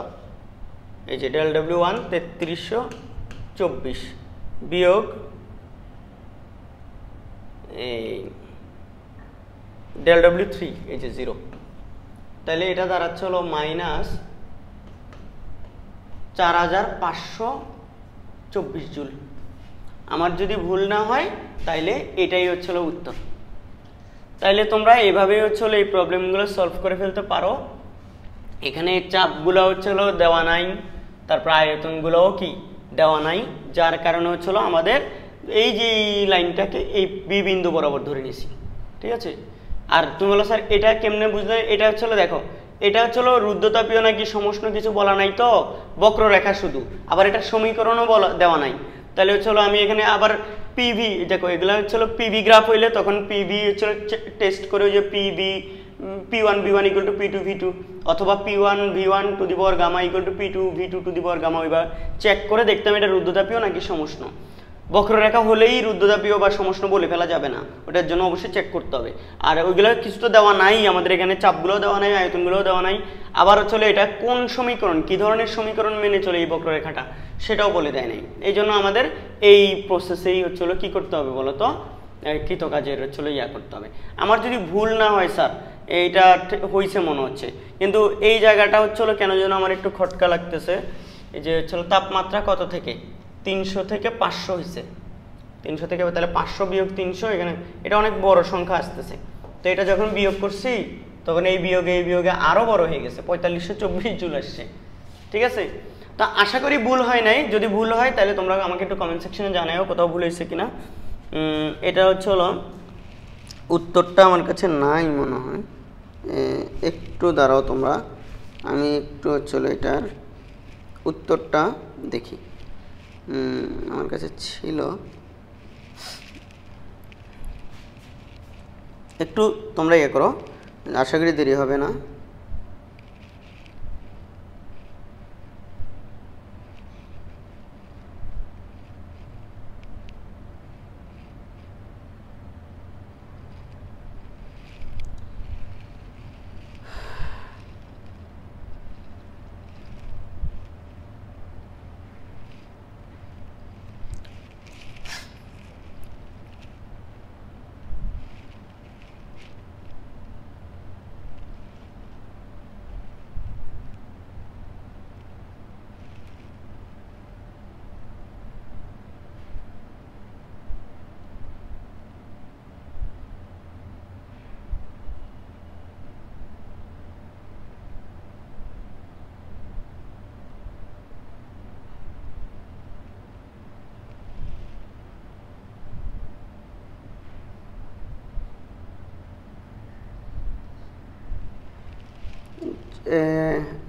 এই যে ডেল ডব্লিউ ওয়ান 3324 বিয়োগ এই ডেল ডব্লিউ থ্রি, এই যে 0, তাহলে এটা দাঁড়াচ্ছে হলো -4524 জুল। আমার যদি ভুল না হয় তাইলে এটাই হচ্ছিল উত্তর। তাইলে তোমরা এভাবেই হচ্ছিল এই প্রবলেমগুলো সলভ করে ফেলতে পারো। এখানে চাপগুলো হচ্ছিল দেওয়া নাই, তারপর আয়তনগুলোও কি দেওয়া নাই, যার কারণে হচ্ছিল আমাদের এই যে লাইনটাকে এই বি বিন্দু বরাবর ধরে নিছি, ঠিক আছে। আর তুমি বলো স্যার এটা কেমনে বুঝলে, এটা হচ্ছিল দেখো, এটা হচ্ছিল রুদ্ধতাপীয় নাকি সমষ্ণ কিছু বলা নাই তো, বক্ররেখা শুধু, আবার এটা সমীকরণও বলা দেওয়া নাই। তাহলে হচ্ছিল আমি এখানে আবার পিভি, দেখো এগুলো হচ্ছিল পিভি গ্রাফ হইলে তখন পিভি হচ্ছিল টেস্ট করে যে PV P1 V1 equal to P2 V2 অথবা P1 V1 to the power gamma equal to P2 V2 to the power gamma, এবার চেক করে দেখতাম এটা রুদ্ধতাপীয় নাকি সমষ্ণ। বক্ররেখা হলেই রুদ্ধচাপীয় বা সমষ্ণ বলে ফেলা যাবে না, ওটার জন্য অবশ্যই চেক করতে হবে। আর ওইগুলো কিছু তো দেওয়া নাই আমাদের এখানে, চাপগুলোও দেওয়া নাই, আয়তনগুলোও দেওয়া নাই। আবার চলে এটা কোন সমীকরণ, কি ধরনের সমীকরণ মেনে চলে এই বক্ররেখাটা, সেটাও বলে দেয় নাই। এই জন্য আমাদের এই প্রসেসেই হচ্ছিল কি করতে হবে বলতো, কৃতকাজের হচ্ছিল করতে হবে। আমার যদি ভুল না হয় স্যার, এইটা হয়েছে মনে হচ্ছে, কিন্তু এই জায়গাটা হচ্ছিল কেন যেন আমার একটু খটকা লাগতেছে। এই যে হচ্ছিল তাপমাত্রা কত থেকে 300 থেকে 500 হয়েছে, 300 থেকে, তাহলে 500 বিয়োগ 300, এখানে এটা অনেক বড় সংখ্যা আসতেছে। তো এটা যখন বিয়োগ করছি তখন এই বিয়োগে আরও বড় হয়ে গেছে, 4524 জুল আসছে। ঠিক আছে, তো আশা করি ভুল হয় নাই। যদি ভুল হয় তাহলে তোমরা আমাকে একটু কমেন্ট সেকশনে জানাও কোথাও ভুল হয়েছে কিনা। এটা হচ্ছে হলো উত্তরটা আমার কাছে নাই মনে হয়, একটু দাঁড়াও তোমরা, আমি একটু হচ্ছিল এটার উত্তরটা দেখি। আমার কাছে ছিল, একটু তোমরা করো, আশা করি দেরি হবে না।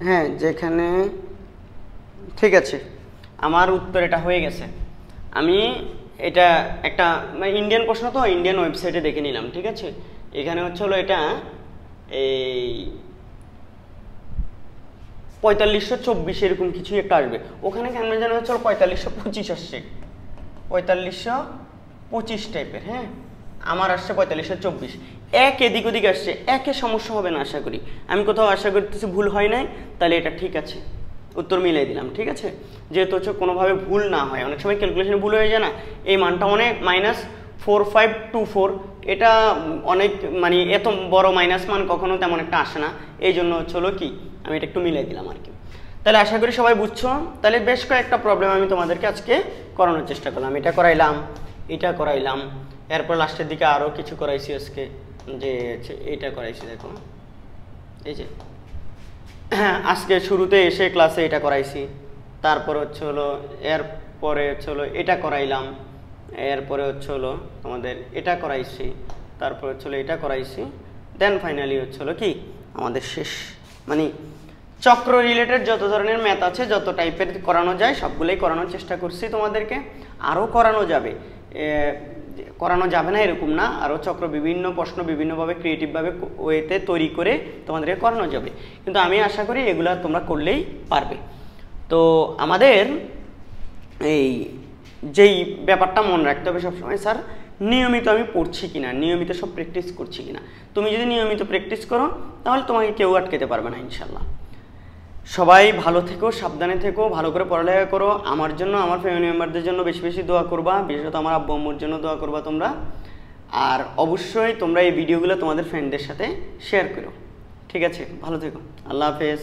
হ্যাঁ, যেখানে ঠিক আছে, আমার উত্তর এটা হয়ে গেছে। আমি এটা একটা ইন্ডিয়ান প্রশ্ন, তো ইন্ডিয়ান ওয়েবসাইটে দেখে নিলাম। ঠিক আছে, এখানে হচ্ছে হলো এটা এই 4524 এরকম কিছু একটা আসবে। ওখানে কেন জানা হচ্ছে 4525 আসছে, 4525 টাইপের। হ্যাঁ, আমার আসছে 4524, এক এদিক ওদিক আসছে, একে সমস্যা হবে না আশা করি। আমি কোথাও আশা করতেছি ভুল হয় নাই, তাহলে এটা ঠিক আছে, উত্তর মিলাই দিলাম। ঠিক আছে, যেহেতু হচ্ছে কোনোভাবে ভুল না হয়, অনেক সময় ক্যালকুলেশনে ভুল হয়ে যায় না। এই মানটা অনেক -4524, এটা অনেক এত বড় মাইনাস মান কখনো তেমন একটা আসে না, এই জন্য হলো কি আমি এটা একটু মিলাই দিলাম আর কি। তাহলে আশা করি সবাই বুঝছো। তাহলে বেশ কয়েকটা প্রবলেম আমি তোমাদেরকে আজকে করানোর চেষ্টা করলাম। এটা করাইলাম, এটা করাইলাম, এরপর লাস্টের দিকে আরও কিছু করাইছি আজকে, যে এটা করাইছি। দেখো এই যে আজকে শুরুতে এসে ক্লাসে এটা করাইছি, তারপর হচ্ছে হলো এরপরে হচ্ছে হলো এটা করাইলাম, এরপরে হচ্ছে হলো আমাদের এটা করাইছি, তারপর হচ্ছে হলো এটা করাইছি, দেন ফাইনালি হচ্ছে হলো কি আমাদের শেষ। চক্র রিলেটেড যত ধরনের ম্যাথ আছে, যত টাইপের করানো যায় সবগুলোই করানোর চেষ্টা করছি তোমাদেরকে। আরও করানো যাবে, করানো যাবে না এরকম না, আরও চক্র বিভিন্ন প্রশ্ন বিভিন্নভাবে ক্রিয়েটিভভাবে ওয়েতে তৈরি করে তোমাদেরকে করানো যাবে। কিন্তু আমি আশা করি এগুলা তোমরা করলেই পারবে। তো আমাদের এই যেই ব্যাপারটা মনে রাখতে হবে সবসময়, স্যার নিয়মিত আমি পড়ছি কিনা, নিয়মিত সব প্র্যাকটিস করছি কিনা। তুমি যদি নিয়মিত প্র্যাকটিস করো তাহলে তোমাকে কেউ আটকাতে পারবে না ইনশাল্লাহ। সবাই ভালো থেকো, সাবধানে থেকো, ভালো করে পড়ালেখা করো। আমার জন্য, আমার ফ্যামিলি মেম্বারদের জন্য বেশি বেশি দোয়া করবা, বিশেষত আমার আব্বু আম্মুর জন্য দোয়া করবা তোমরা। আর অবশ্যই তোমরা এই ভিডিওগুলো তোমাদের ফ্রেন্ডদের সাথে শেয়ার করো। ঠিক আছে, ভালো থেকো, আল্লাহ হাফেজ।